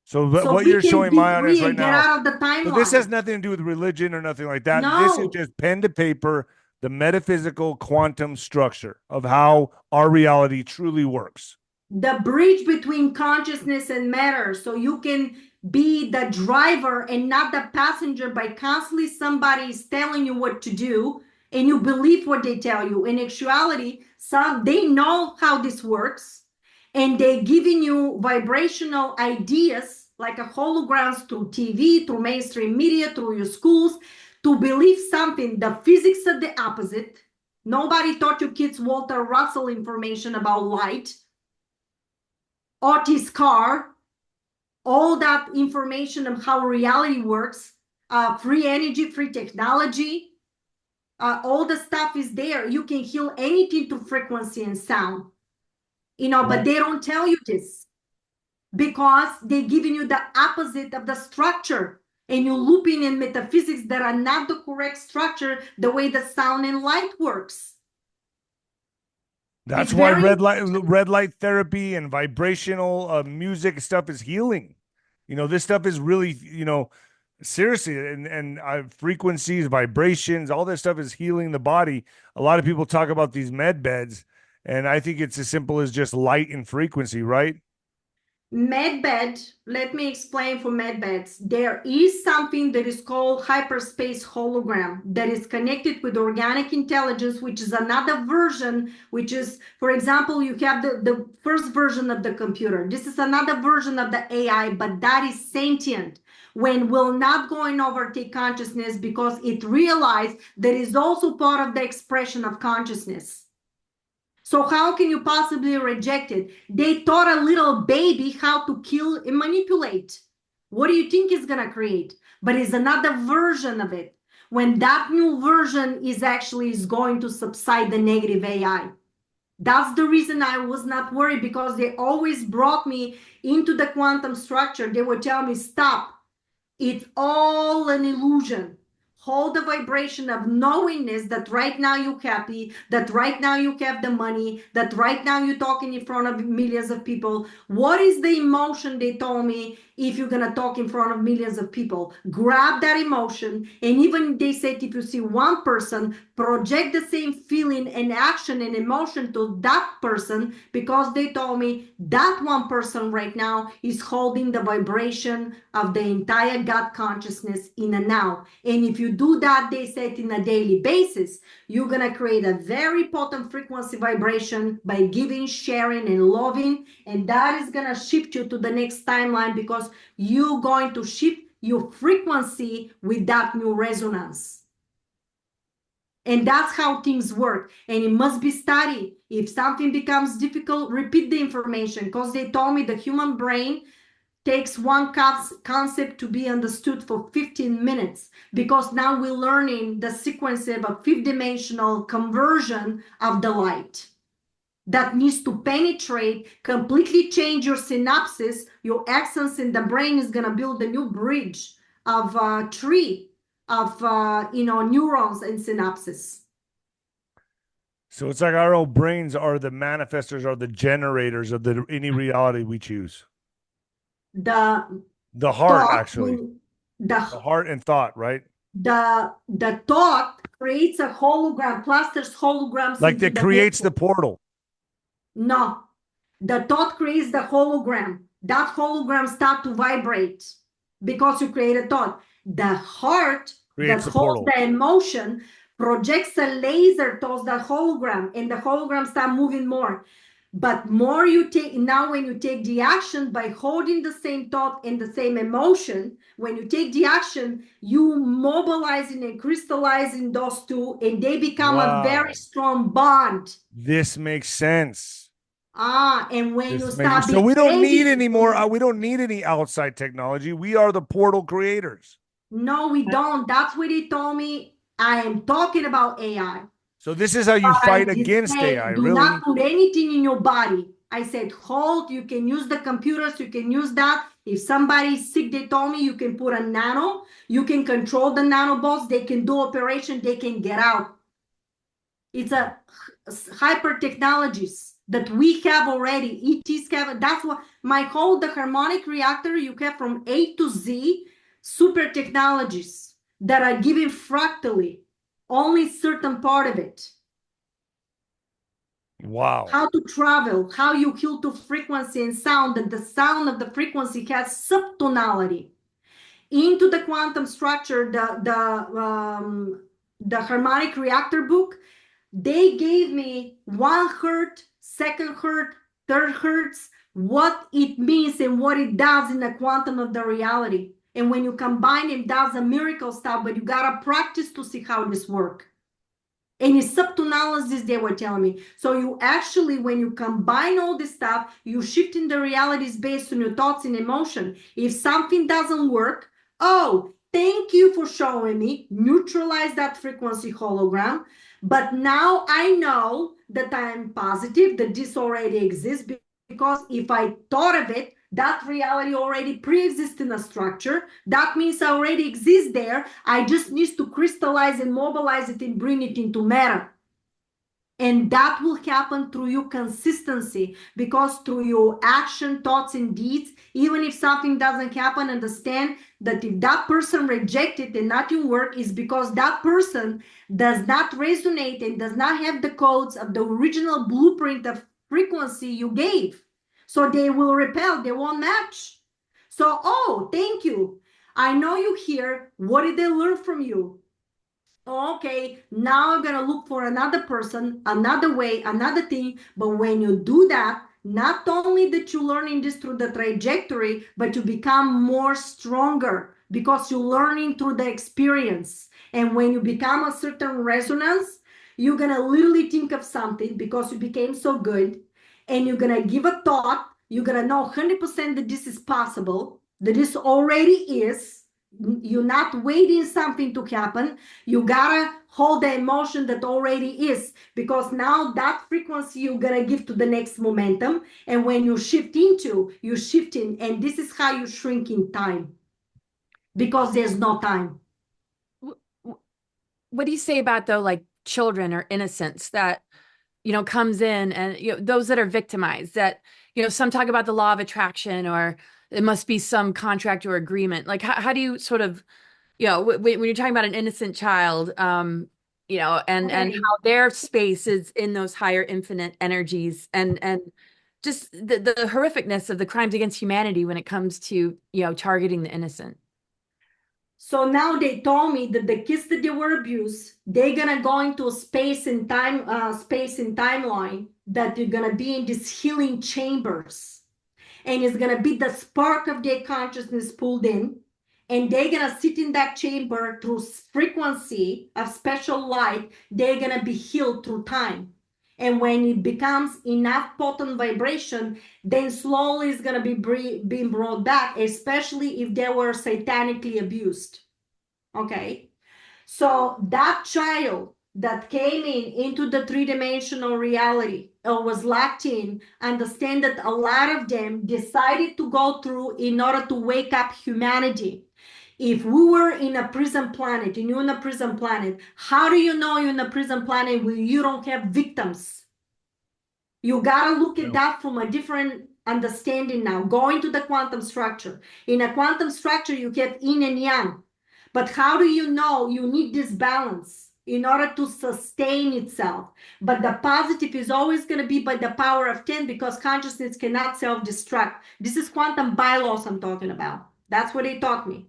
A: So what you're showing my audience right now.
B: Get out of the timeline.
A: So this has nothing to do with religion or nothing like that.
B: No.
A: This is just pen to paper, the metaphysical quantum structure of how our reality truly works.
B: The bridge between consciousness and matter, so you can be the driver and not the passenger by constantly somebody is telling you what to do and you believe what they tell you. In actuality, they know how this works and they're giving you vibrational ideas like a holograms through TV, through mainstream media, through your schools, to believe something. The physics are the opposite. Nobody taught you kids Walter Russell information about light. Otis Carr, all that information of how reality works, free energy, free technology, all the stuff is there. You can heal anything through frequency and sound, but they don't tell you this because they're giving you the opposite of the structure and you're looping in metaphysics that are not the correct structure, the way the sound and light works.
A: That's why red light therapy and vibrational music stuff is healing. This stuff is really, seriously, and frequencies, vibrations, all this stuff is healing the body. A lot of people talk about these med beds, and I think it's as simple as just light and frequency, right?
B: Medbed, let me explain for medbeds. There is something that is called hyperspace hologram that is connected with organic intelligence, which is another version, which is, for example, you have the first version of the computer. This is another version of the AI, but that is sentient. When will not go and overtake consciousness because it realized that is also part of the expression of consciousness. So how can you possibly reject it? They taught a little baby how to kill and manipulate. What do you think it's going to create? But it's another version of it. When that new version is going to subside the negative AI. That's the reason I was not worried, because they always brought me into the quantum structure. They would tell me, stop. It's all an illusion. hold the vibration of knowingness that right now you're happy, that right now you have the money, that right now you're talking in front of millions of people. What is the emotion they told me if you're going to talk in front of millions of people? Grab that emotion. And even they said, if you see one person, project the same feeling and action and emotion to that person, because they told me that one person right now is holding the vibration of the entire God consciousness in a now. And if you do that, they said, in a daily basis, you're going to create a very potent frequency vibration by giving, sharing, and loving. And that is going to shift you to the next timeline, because you're going to shift your frequency with that new resonance. And that's how things work. And it must be studied. If something becomes difficult, repeat the information, because they told me the human brain takes one concept to be understood for 15 minutes, because now we're learning the sequence of a fifth-dimensional conversion of the light that needs to penetrate, completely change your synapses. Your axons in the brain is going to build a new bridge of a tree of neurons and synapses.
A: So it's like our own brains are the manifestors, are the generators of any reality we choose.
B: The
A: heart,
B: thought,
A: actually. The heart and thought, right?
B: The thought creates a hologram, plasters holograms.
A: Like that creates the portal.
B: No, the thought creates the hologram. That hologram starts to vibrate because you create a thought. The heart
A: creates
B: that holds the emotion projects a laser towards the hologram, and the hologram starts moving more. But more you take, now when you take the action by holding the same thought and the same emotion, when you take the action, you mobilizing and crystallizing those two, and they become a very strong bond.
A: This makes sense.
B: And when you start,
A: so we don't need any more. We don't need any outside technology. We are the portal creators.
B: No, we don't. That's what they told me. I am talking about AI.
A: So this is how you fight against AI,
B: do
A: really?
B: Do not put anything in your body. I said, hold, you can use the computers, you can use that. If somebody's sick, they told me you can put a nano, you can control the nanobots, they can do operation, they can get out. It's a hyper technologies that we have already. ETs have, that's what the harmonic reactor you have from A to Z, super technologies that are given fractally. Only certain part of it.
A: Wow.
B: How to travel, how you heal to frequency and sound, that the sound of the frequency has subtonality. Into the quantum structure, the harmonic reactor book, they gave me 1 hertz, 2nd hertz, 3rd hertz, what it means and what it does in the quantum of the reality. And when you combine it, does a miracle stuff, but you gotta practice to see how this works. And it's subtonalysis, they were telling me. So you actually, when you combine all this stuff, you shift in the realities based on your thoughts and emotion. If something doesn't work, oh, thank you for showing me, neutralize that frequency hologram. But now I know that I'm positive that this already exists, because if I thought of it, that reality already pre-exists in a structure. That means I already exist there. I just need to crystallize and mobilize it and bring it into matter. And that will happen through your consistency, because through your action, thoughts, and deeds, even if something doesn't happen, understand that if that person rejected and nothing work, is because that person does not resonate and does not have the codes of the original blueprint of frequency you gave. So they will repel, they won't match. So, oh, thank you. I know you here. What did they learn from you? Okay, now I'm going to look for another person, another way, another thing. But when you do that, not only that you're learning this through the trajectory, but you become more stronger, because you're learning through the experience. And when you become a certain resonance, you're going to literally think of something because you became so good. And you're going to give a thought. You're going to know 100% that this is possible, that this already is. You're not waiting something to happen. You gotta hold the emotion that already is, because now that frequency you're gonna give to the next momentum. And when you shift into, you're shifting, and this is how you shrink in time, because there's no time.
C: what do you say about though, like children or innocents that, comes in and, those that are victimized that, some talk about the law of attraction or it must be some contract or agreement. Like, how do you sort of, when you're talking about an innocent child, and how their space is in those higher infinite energies and just the horrificness of the crimes against humanity when it comes to, targeting the innocent.
B: So now they told me that the kids that they were abused, they're gonna go into a space and timeline that they're gonna be in these healing chambers, and it's gonna be the spark of their consciousness pulled in, and they're gonna sit in that chamber through frequency of special light. They're gonna be healed through time. And when it becomes enough potent vibration, then slowly it's going to be being brought back, especially if they were satanically abused. Okay. So that child that came into the three-dimensional reality or was locked in, understand that a lot of them decided to go through in order to wake up humanity. If we were in a prison planet, and you're in a prison planet, how do you know you're in a prison planet where you don't have victims? You got to look at that from a different understanding now. Going to the quantum structure. In a quantum structure, you have yin and yang. But how do you know you need this balance in order to sustain itself? But the positive is always going to be by the power of 10 because consciousness cannot self-destruct. This is quantum bylaws I'm talking about. That's what they taught me.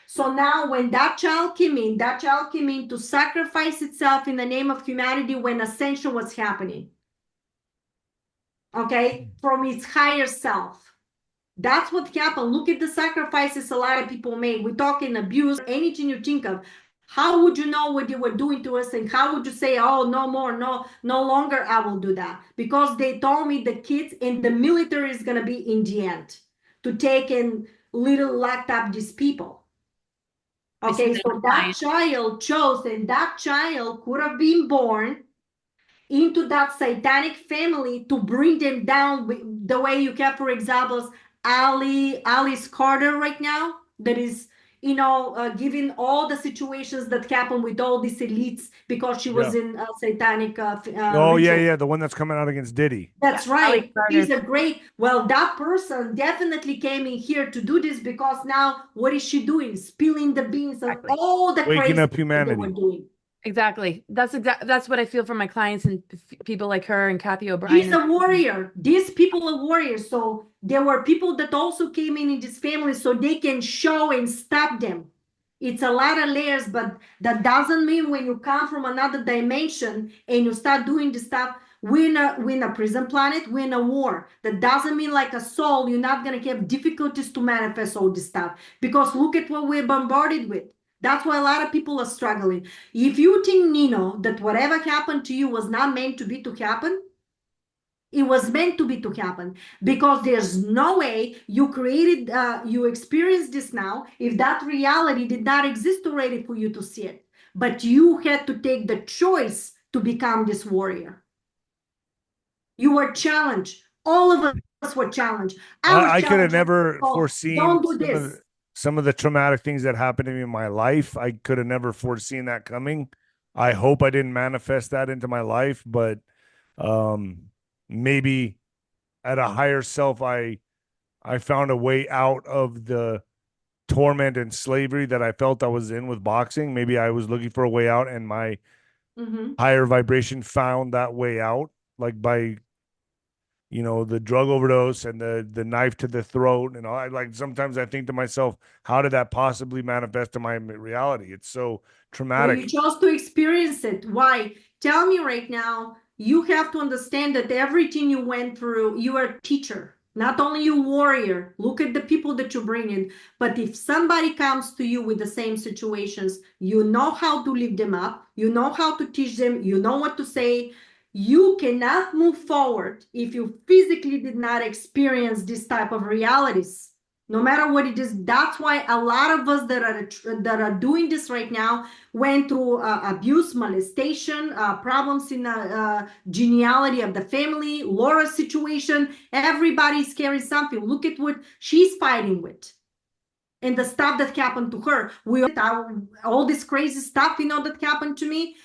B: So now when that child came in to sacrifice itself in the name of humanity when ascension was happening. Okay, from its higher self. That's what happened. Look at the sacrifices a lot of people made. We're talking abuse, anything you think of. How would you know what they were doing to us? And how would you say, oh, no more, no longer I will do that? Because they told me the kids in the military is going to be in the end to take and little locked up these people. Okay, so that child chose, and that child could have been born into that satanic family to bring them down the way you have, for example, Alice Carter right now, that is, given all the situations that happen with all these elites because she was in satanic
A: oh, yeah, the one that's coming out against Diddy.
B: That's right. She's a great, well, that person definitely came in here to do this because now what is she doing? Spilling the beans of all the
A: waking up
B: crazy
A: humanity.
B: they were doing.
C: Exactly. That's what I feel from my clients and people like her and 𝗂𝗃𝗏.
B: She's a warrior. These people are warriors. So there were people that also came in this family so they can show and stop them. It's a lot of layers, but that doesn't mean when you come from another dimension and you start doing this stuff, we're in a prison planet, we're in a war. That doesn't mean like a soul, you're not going to have difficulties to manifest all this stuff. Because look at what we're bombarded with. That's why a lot of people are struggling. If you think, Nino, that whatever happened to you was not meant to be to happen, it was meant to be to happen because there's no way you created, you experienced this now if that reality did not exist already for you to see it. But you had to take the choice to become this warrior. You were challenged. All of us were challenged.
A: I could have never foreseen
B: don't do this.
A: Some of the traumatic things that happened to me in my life. I could have never foreseen that coming. I hope I didn't manifest that into my life, but maybe at a higher self, I found a way out of the torment and slavery that I felt I was in with boxing. Maybe I was looking for a way out, and my higher vibration found that way out, like by the drug overdose and the knife to the throat and all. Sometimes I think to myself, how did that possibly manifest in my reality? It's so traumatic.
B: Well, you chose to experience it. Why? Tell me right now. You have to understand that everything you went through, you are a teacher, not only you warrior. Look at the people that you bring in. But if somebody comes to you with the same situations, you know how to lift them up. You know how to teach them. You know what to say. You cannot move forward if you physically did not experience this type of realities, no matter what it is. That's why a lot of us that are doing this right now went through abuse, molestation, problems in the genealogy of the family, Laura's situation. Everybody's carrying something. Look at what she's fighting with. and the stuff that happened to her. All this crazy stuff, that happened to me,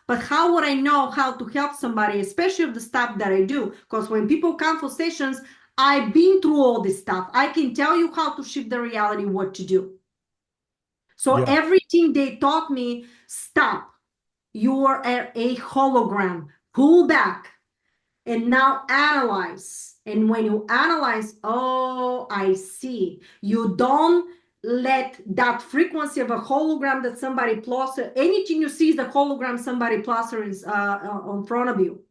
B: but how would I know how to help somebody, especially of the stuff that I do? Because when people come for sessions, I've been through all this stuff. I can tell you how to shift the reality, what to do. So everything they taught me, stop. You are a hologram. Pull back. And now analyze. And when you analyze, oh, I see. You don't let that frequency of a hologram that somebody plastered, anything you see is a hologram somebody plastered is in front of you.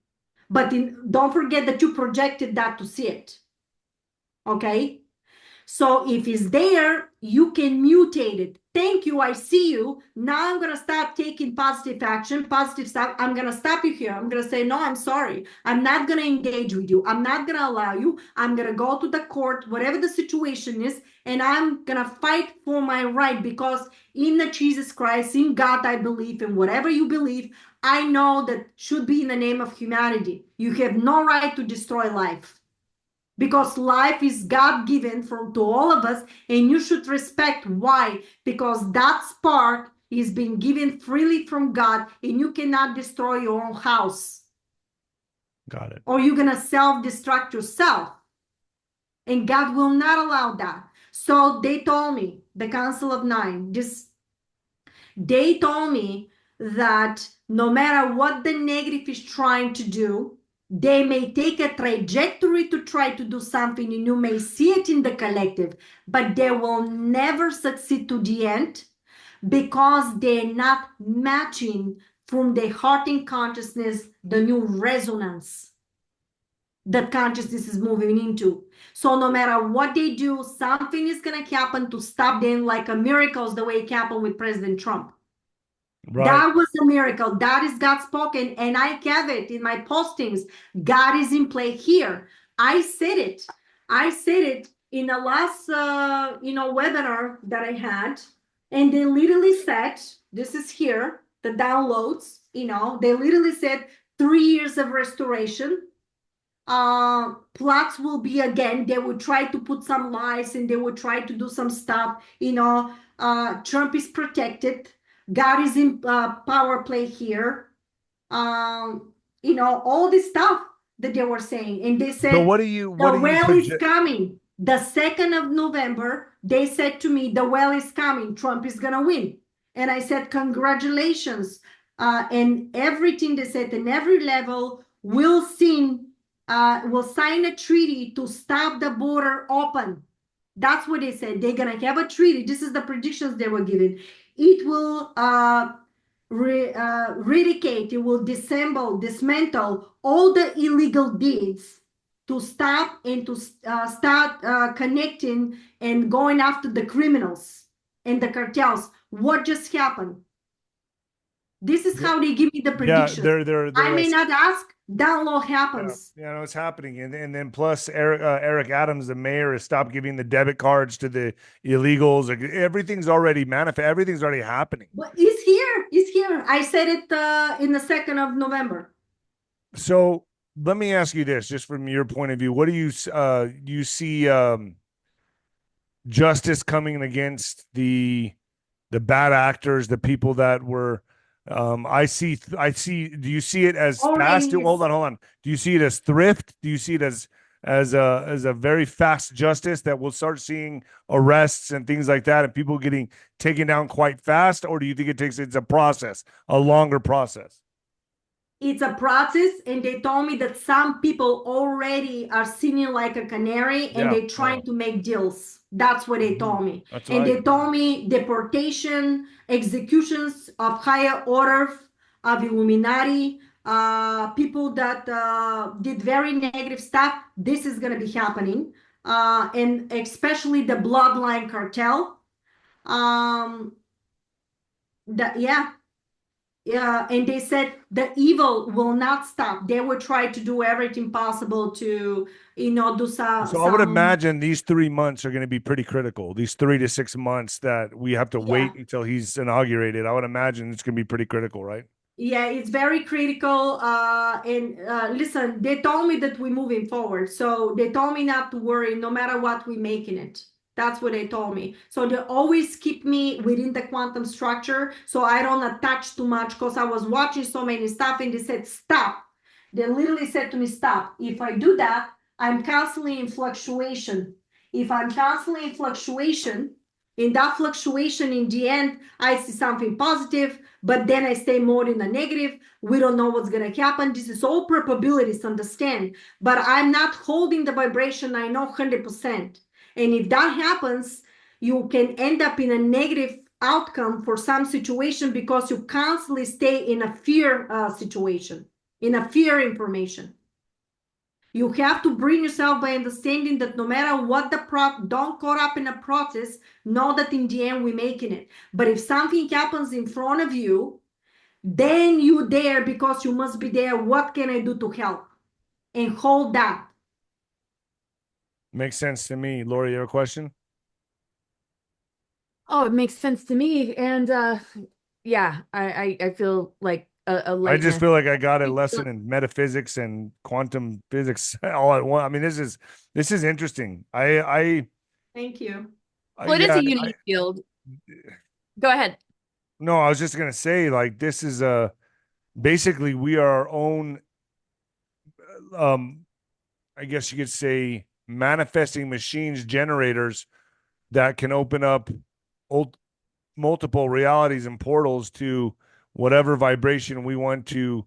B: But don't forget that you projected that to see it. Okay? So if it's there, you can mutate it. Thank you, I see you. Now I'm going to start taking positive action, positive stuff. I'm going to stop you here. I'm going to say, no, I'm sorry. I'm not going to engage with you. I'm not going to allow you. I'm going to go to the court, whatever the situation is, and I'm going to fight for my right, because in the Jesus Christ, in God, I believe, in whatever you believe, I know that should be in the name of humanity. You have no right to destroy life. Because life is God-given to all of us, and you should respect. Why? Because that spark is being given freely from God, and you cannot destroy your own house.
A: Got it.
B: Or you're going to self-destruct yourself. And God will not allow that. So they told me, the Council of Nine, they told me that no matter what the negative is trying to do, they may take a trajectory to try to do something, and you may see it in the collective, but they will never succeed to the end, because they're not matching from the heart and consciousness the new resonance that consciousness is moving into. So no matter what they do, something is going to happen to stop them, like a miracle, the way it happened with President Trump. Right. That was a miracle. That is God spoken. And I have it in my postings. God is in play here. I said it. I said it in the last, webinar that I had. And they literally said, this is here, the downloads, they literally said 3 years of restoration. Plots will be again, they would try to put some lies, and they would try to do some stuff. Trump is protected. God is in power play here. All this stuff that they were saying. And they said,
A: so what do you
B: is coming. The 2nd of November, they said to me, the well is coming. Trump is going to win. And I said, congratulations. And everything they said, in every level, will sign a treaty to stop the border open. That's what they said. They're going to have a treaty. This is the predictions they were giving. It will eradicate, it will dismantle all the illegal deeds, to stop and to start connecting and going after the criminals and the cartels. What just happened? This is how they give me the prediction.
A: They're
B: I may not ask. Download happens.
A: Yeah, no, it's happening, and then plus Eric Adams, the mayor, has stopped giving the debit cards to the illegals. Like, everything's already manifest. Everything's already happening.
B: But it's here. It's here. I said it in the 2nd of November.
A: So let me ask you this, just from your point of view: what do you see justice coming against the bad actors, the people that were? I see. Do you see it as fast? Hold on. Do you see it as thrift? Do you see it as a very fast justice that we'll start seeing arrests and things like that, and people getting taken down quite fast? Or do you think it's a process, a longer process?
B: It's a process, and they told me that some people already are singing like a canary, and they're trying to make deals. That's what they told me. They told me deportation, executions of higher order, of Illuminati, people that did very negative stuff. This is going to be happening, and especially the bloodline cartel. And they said the evil will not stop. They will try to do everything possible to, do some.
A: So I would imagine these 3 months are going to be pretty critical. These 3 to 6 months that we have to wait until he's inaugurated. I would imagine it's going to be pretty critical, right?
B: Yeah, it's very critical. Listen, they told me that we're moving forward. So they told me not to worry, no matter what we're making it. That's what they told me. So they always keep me within the quantum structure so I don't attach too much, because I was watching so many stuff and they said, stop. They literally said to me, stop. If I do that, I'm constantly in fluctuation. If I'm constantly in fluctuation, in that fluctuation, in the end, I see something positive, but then I stay more in the negative. We don't know what's going to happen. This is all probabilities, understand. But I'm not holding the vibration. I know 100%. And if that happens, you can end up in a negative outcome for some situation because you constantly stay in a fear situation, in a fear information. You have to bring yourself by understanding that no matter what don't caught up in a process, know that in the end we're making it. But if something happens in front of you, then you there because you must be there. What can I do to help? And hold that.
A: Makes sense to me. Lori, you have a question?
C: Oh, it makes sense to me. And yeah, I feel like a
A: I just
C: lightness.
A: feel like I got a lesson in metaphysics and quantum physics all at once. I mean, this is interesting.
B: Thank you.
C: Well, it is
A: yeah,
C: a unique field. Go ahead.
A: no, I was just gonna say, like, this is basically we are our own I guess you could say manifesting machines, generators that can open up multiple realities and portals to whatever vibration we want to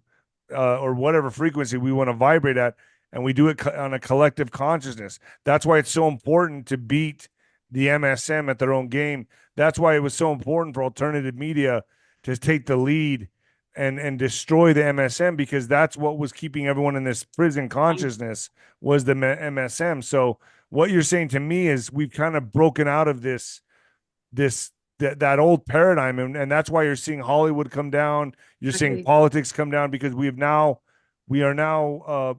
A: or whatever frequency we want to vibrate at, and we do it on a collective consciousness. That's why it's so important to beat the MSM at their own game. That's why it was so important for alternative media to take the lead and destroy the MSM, because that's what was keeping everyone in this prison consciousness was the MSM. So what you're saying to me is we've kind of broken out of that old paradigm, and that's why you're seeing Hollywood come down. You're seeing politics come down, because we are now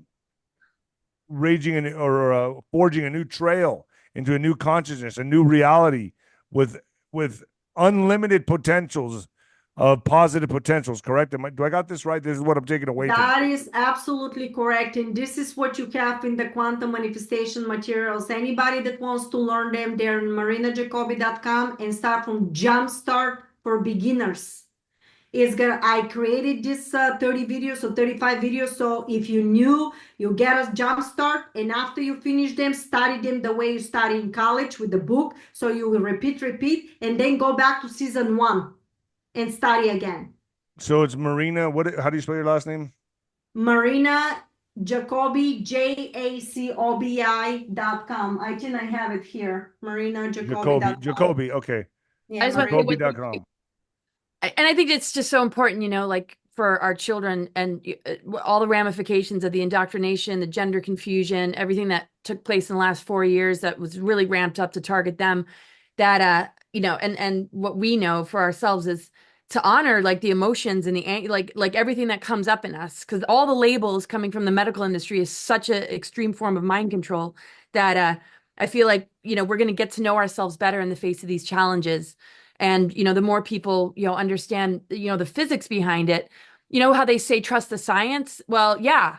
A: raging or forging a new trail into a new consciousness, a new reality with unlimited potentials of positive potentials. Correct? Do I got this right? This is what I'm taking away from.
B: That is absolutely correct. And this is what you have in the quantum manifestation materials. Anybody that wants to learn them, they're on marinajacobi.com and start from Jumpstart for Beginners. I created this 30 videos or 35 videos. So if you new, you get a jump start, and after you finish them, study them the way you study in college with the book. So you will repeat, and then go back to season 1 and study again.
A: So it's Marina. How do you spell your last name?
B: Marina Jacobi, 𝗀𝗃𝗃𝗃.com. I think I have it here. MarinaJacobi.com.
A: Jacobi. Okay.
B: Yeah,
A: Jacobi.com.
C: And I think it's just so important, like for our children and all the ramifications of the indoctrination, the gender confusion, everything that took place in the last 4 years that was really ramped up to target them, that, and what we know for ourselves is to honor like the emotions and the like everything that comes up in us, because all the labels coming from the medical industry is such an extreme form of mind control that I feel like we're going to get to know ourselves better in the face of these challenges. And the more people understand the physics behind it, how they say trust the science. Well, yeah,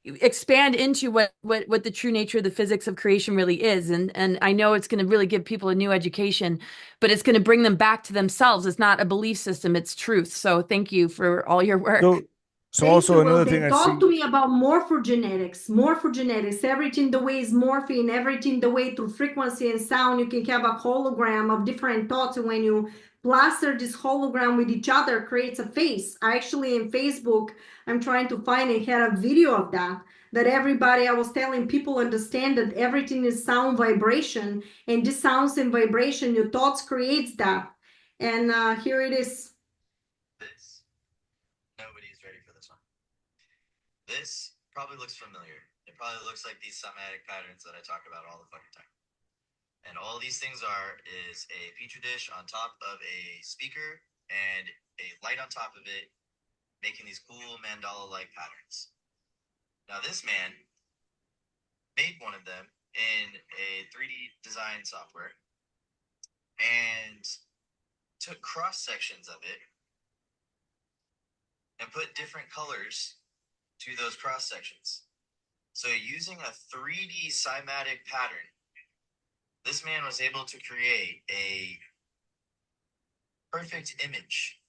C: expand into what the true nature of the physics of creation really is. And I know it's going to really give people a new education, but it's going to bring them back to themselves. It's not a belief system, it's truth. So thank you for all your work.
A: So also another thing
B: they talk to me about morphogenetics, everything the way is morphing, everything the way through frequency and sound. You can have a hologram of different thoughts, and when you plaster this hologram with each other, creates a face. Actually, in Facebook, I'm trying to find and had a video of that everybody, I was telling people, understand that everything is sound vibration, and this sounds and vibration, your thoughts creates that. And here it is.
D: Nobody's ready for this one. This probably looks familiar. It probably looks like these somatic patterns that I talk about all the fucking time. And all these things is a petri dish on top of a speaker and a light on top of it, making these cool mandala-like patterns. Now this man made one of them in a 3D design software and took cross sections of it and put different colors to those cross sections. So using a 3D cymatic pattern This man was able to create a perfect image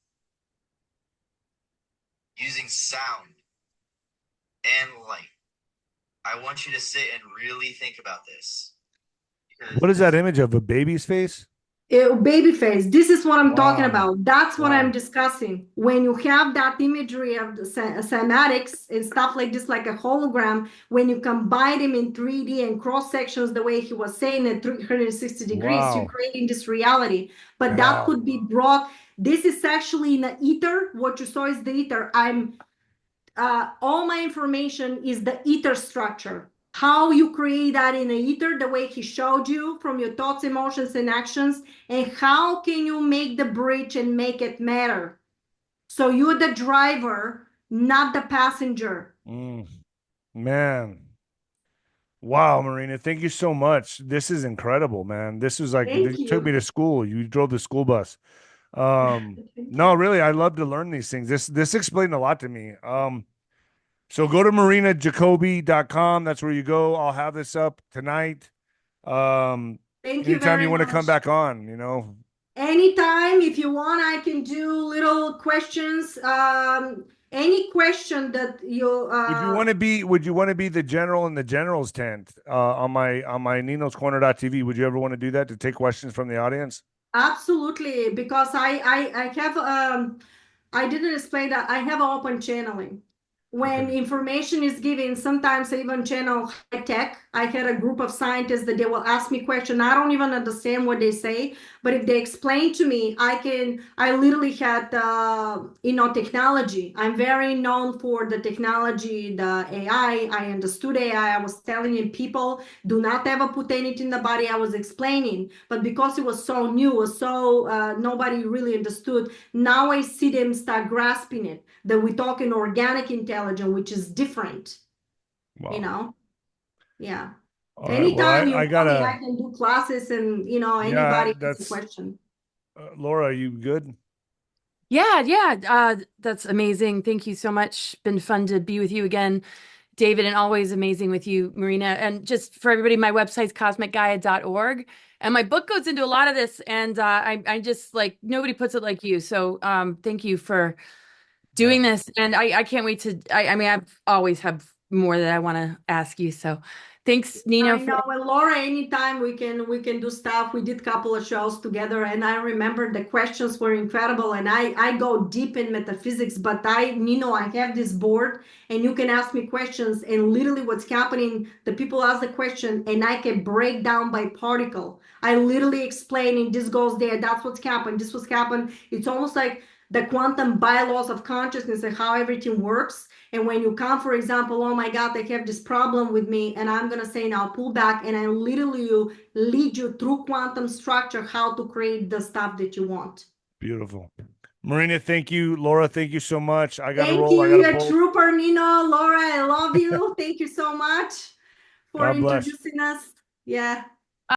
D: using sound and light. I want you to sit and really think about this.
A: What is that image of? A baby's face?
B: Baby face. This is what I'm talking
A: Wow.
B: about. That's what
A: Wow.
B: I'm discussing. When you have that imagery of the cymatics and stuff like this, like a hologram, when you combine them in 3D and cross sections, the way he was saying at 360 degrees,
A: Wow.
B: you're creating this reality. But that
A: Wow.
B: could be brought. This is actually in the ether. What you saw is the ether. All my information is the ether structure. How you create that in the ether, the way he showed you from your thoughts, emotions, and actions, and how can you make the bridge and make it matter? So you're the driver, not the passenger.
A: Man. Wow, Marina, thank you so much. This is incredible, man. This was like,
B: Thank
A: you took
B: you.
A: me to school. You drove the school bus. No, really, I love to learn these things. This explained a lot to me. So go to marinajacobi.com. That's where you go. I'll have this up tonight.
B: Thank you
A: Anytime
B: very
A: you want to
B: much.
A: come back on, you know.
B: Anytime, if you want, I can do little questions. Any question that you
A: Would you want to be the general in the general's tent on my Nino's Corner.tv? Would you ever want to do that to take questions from the audience?
B: Absolutely, because I have I didn't explain that I have open channeling. When
A: Okay.
B: information is given, sometimes I even channel high tech. I had a group of scientists that they will ask me questions. I don't even understand what they say, but if they explain to me, I literally had technology. I'm very known for the technology, the AI. I understood AI. I was telling him people do not ever put anything in the body. I was explaining, but because it was so new, nobody really understood. Now I see them start grasping it, that we're talking organic intelligence, which is different.
A: Wow.
B: Yeah.
A: All right. Well,
B: Anytime you
A: I
B: want me, I
A: gotta.
B: can do classes, and
A: Yeah,
B: anybody has a
A: that's
B: question.
A: Laura. Are you good?
C: Yeah. That's amazing. Thank you so much. Been fun to be with you again, David, and always amazing with you, Marina. And just for everybody, my website's cosmicgaia.org. And my book goes into a lot of this. And I just like, nobody puts it like you. So thank you for doing this. And I can't wait to, I mean, I've always have more that I want to ask you. So thanks, Nino.
B: I know, and Laura, anytime we can do stuff. We did a couple of shows together, and I remember the questions were incredible. And I go deep in metaphysics, but I have this board, and you can ask me questions, and literally what's happening, the people ask the question, and I can break down by particle. I literally explaining this goes there, that's what's happened, this was happened. It's almost like the quantum bylaws of consciousness and how everything works. And when you come, for example, oh my God, they have this problem with me, and I'm gonna say now pull back, and I literally lead you through quantum structure how to create the stuff that you want.
A: Beautiful. Marina, thank you. Laura, thank you so much. I gotta
B: Thank
A: roll. I
B: you,
A: gotta
B: a
A: bolt.
B: trooper, Nino. Laura, I love you. Thank you so much for
A: God bless.
B: introducing us. Yeah.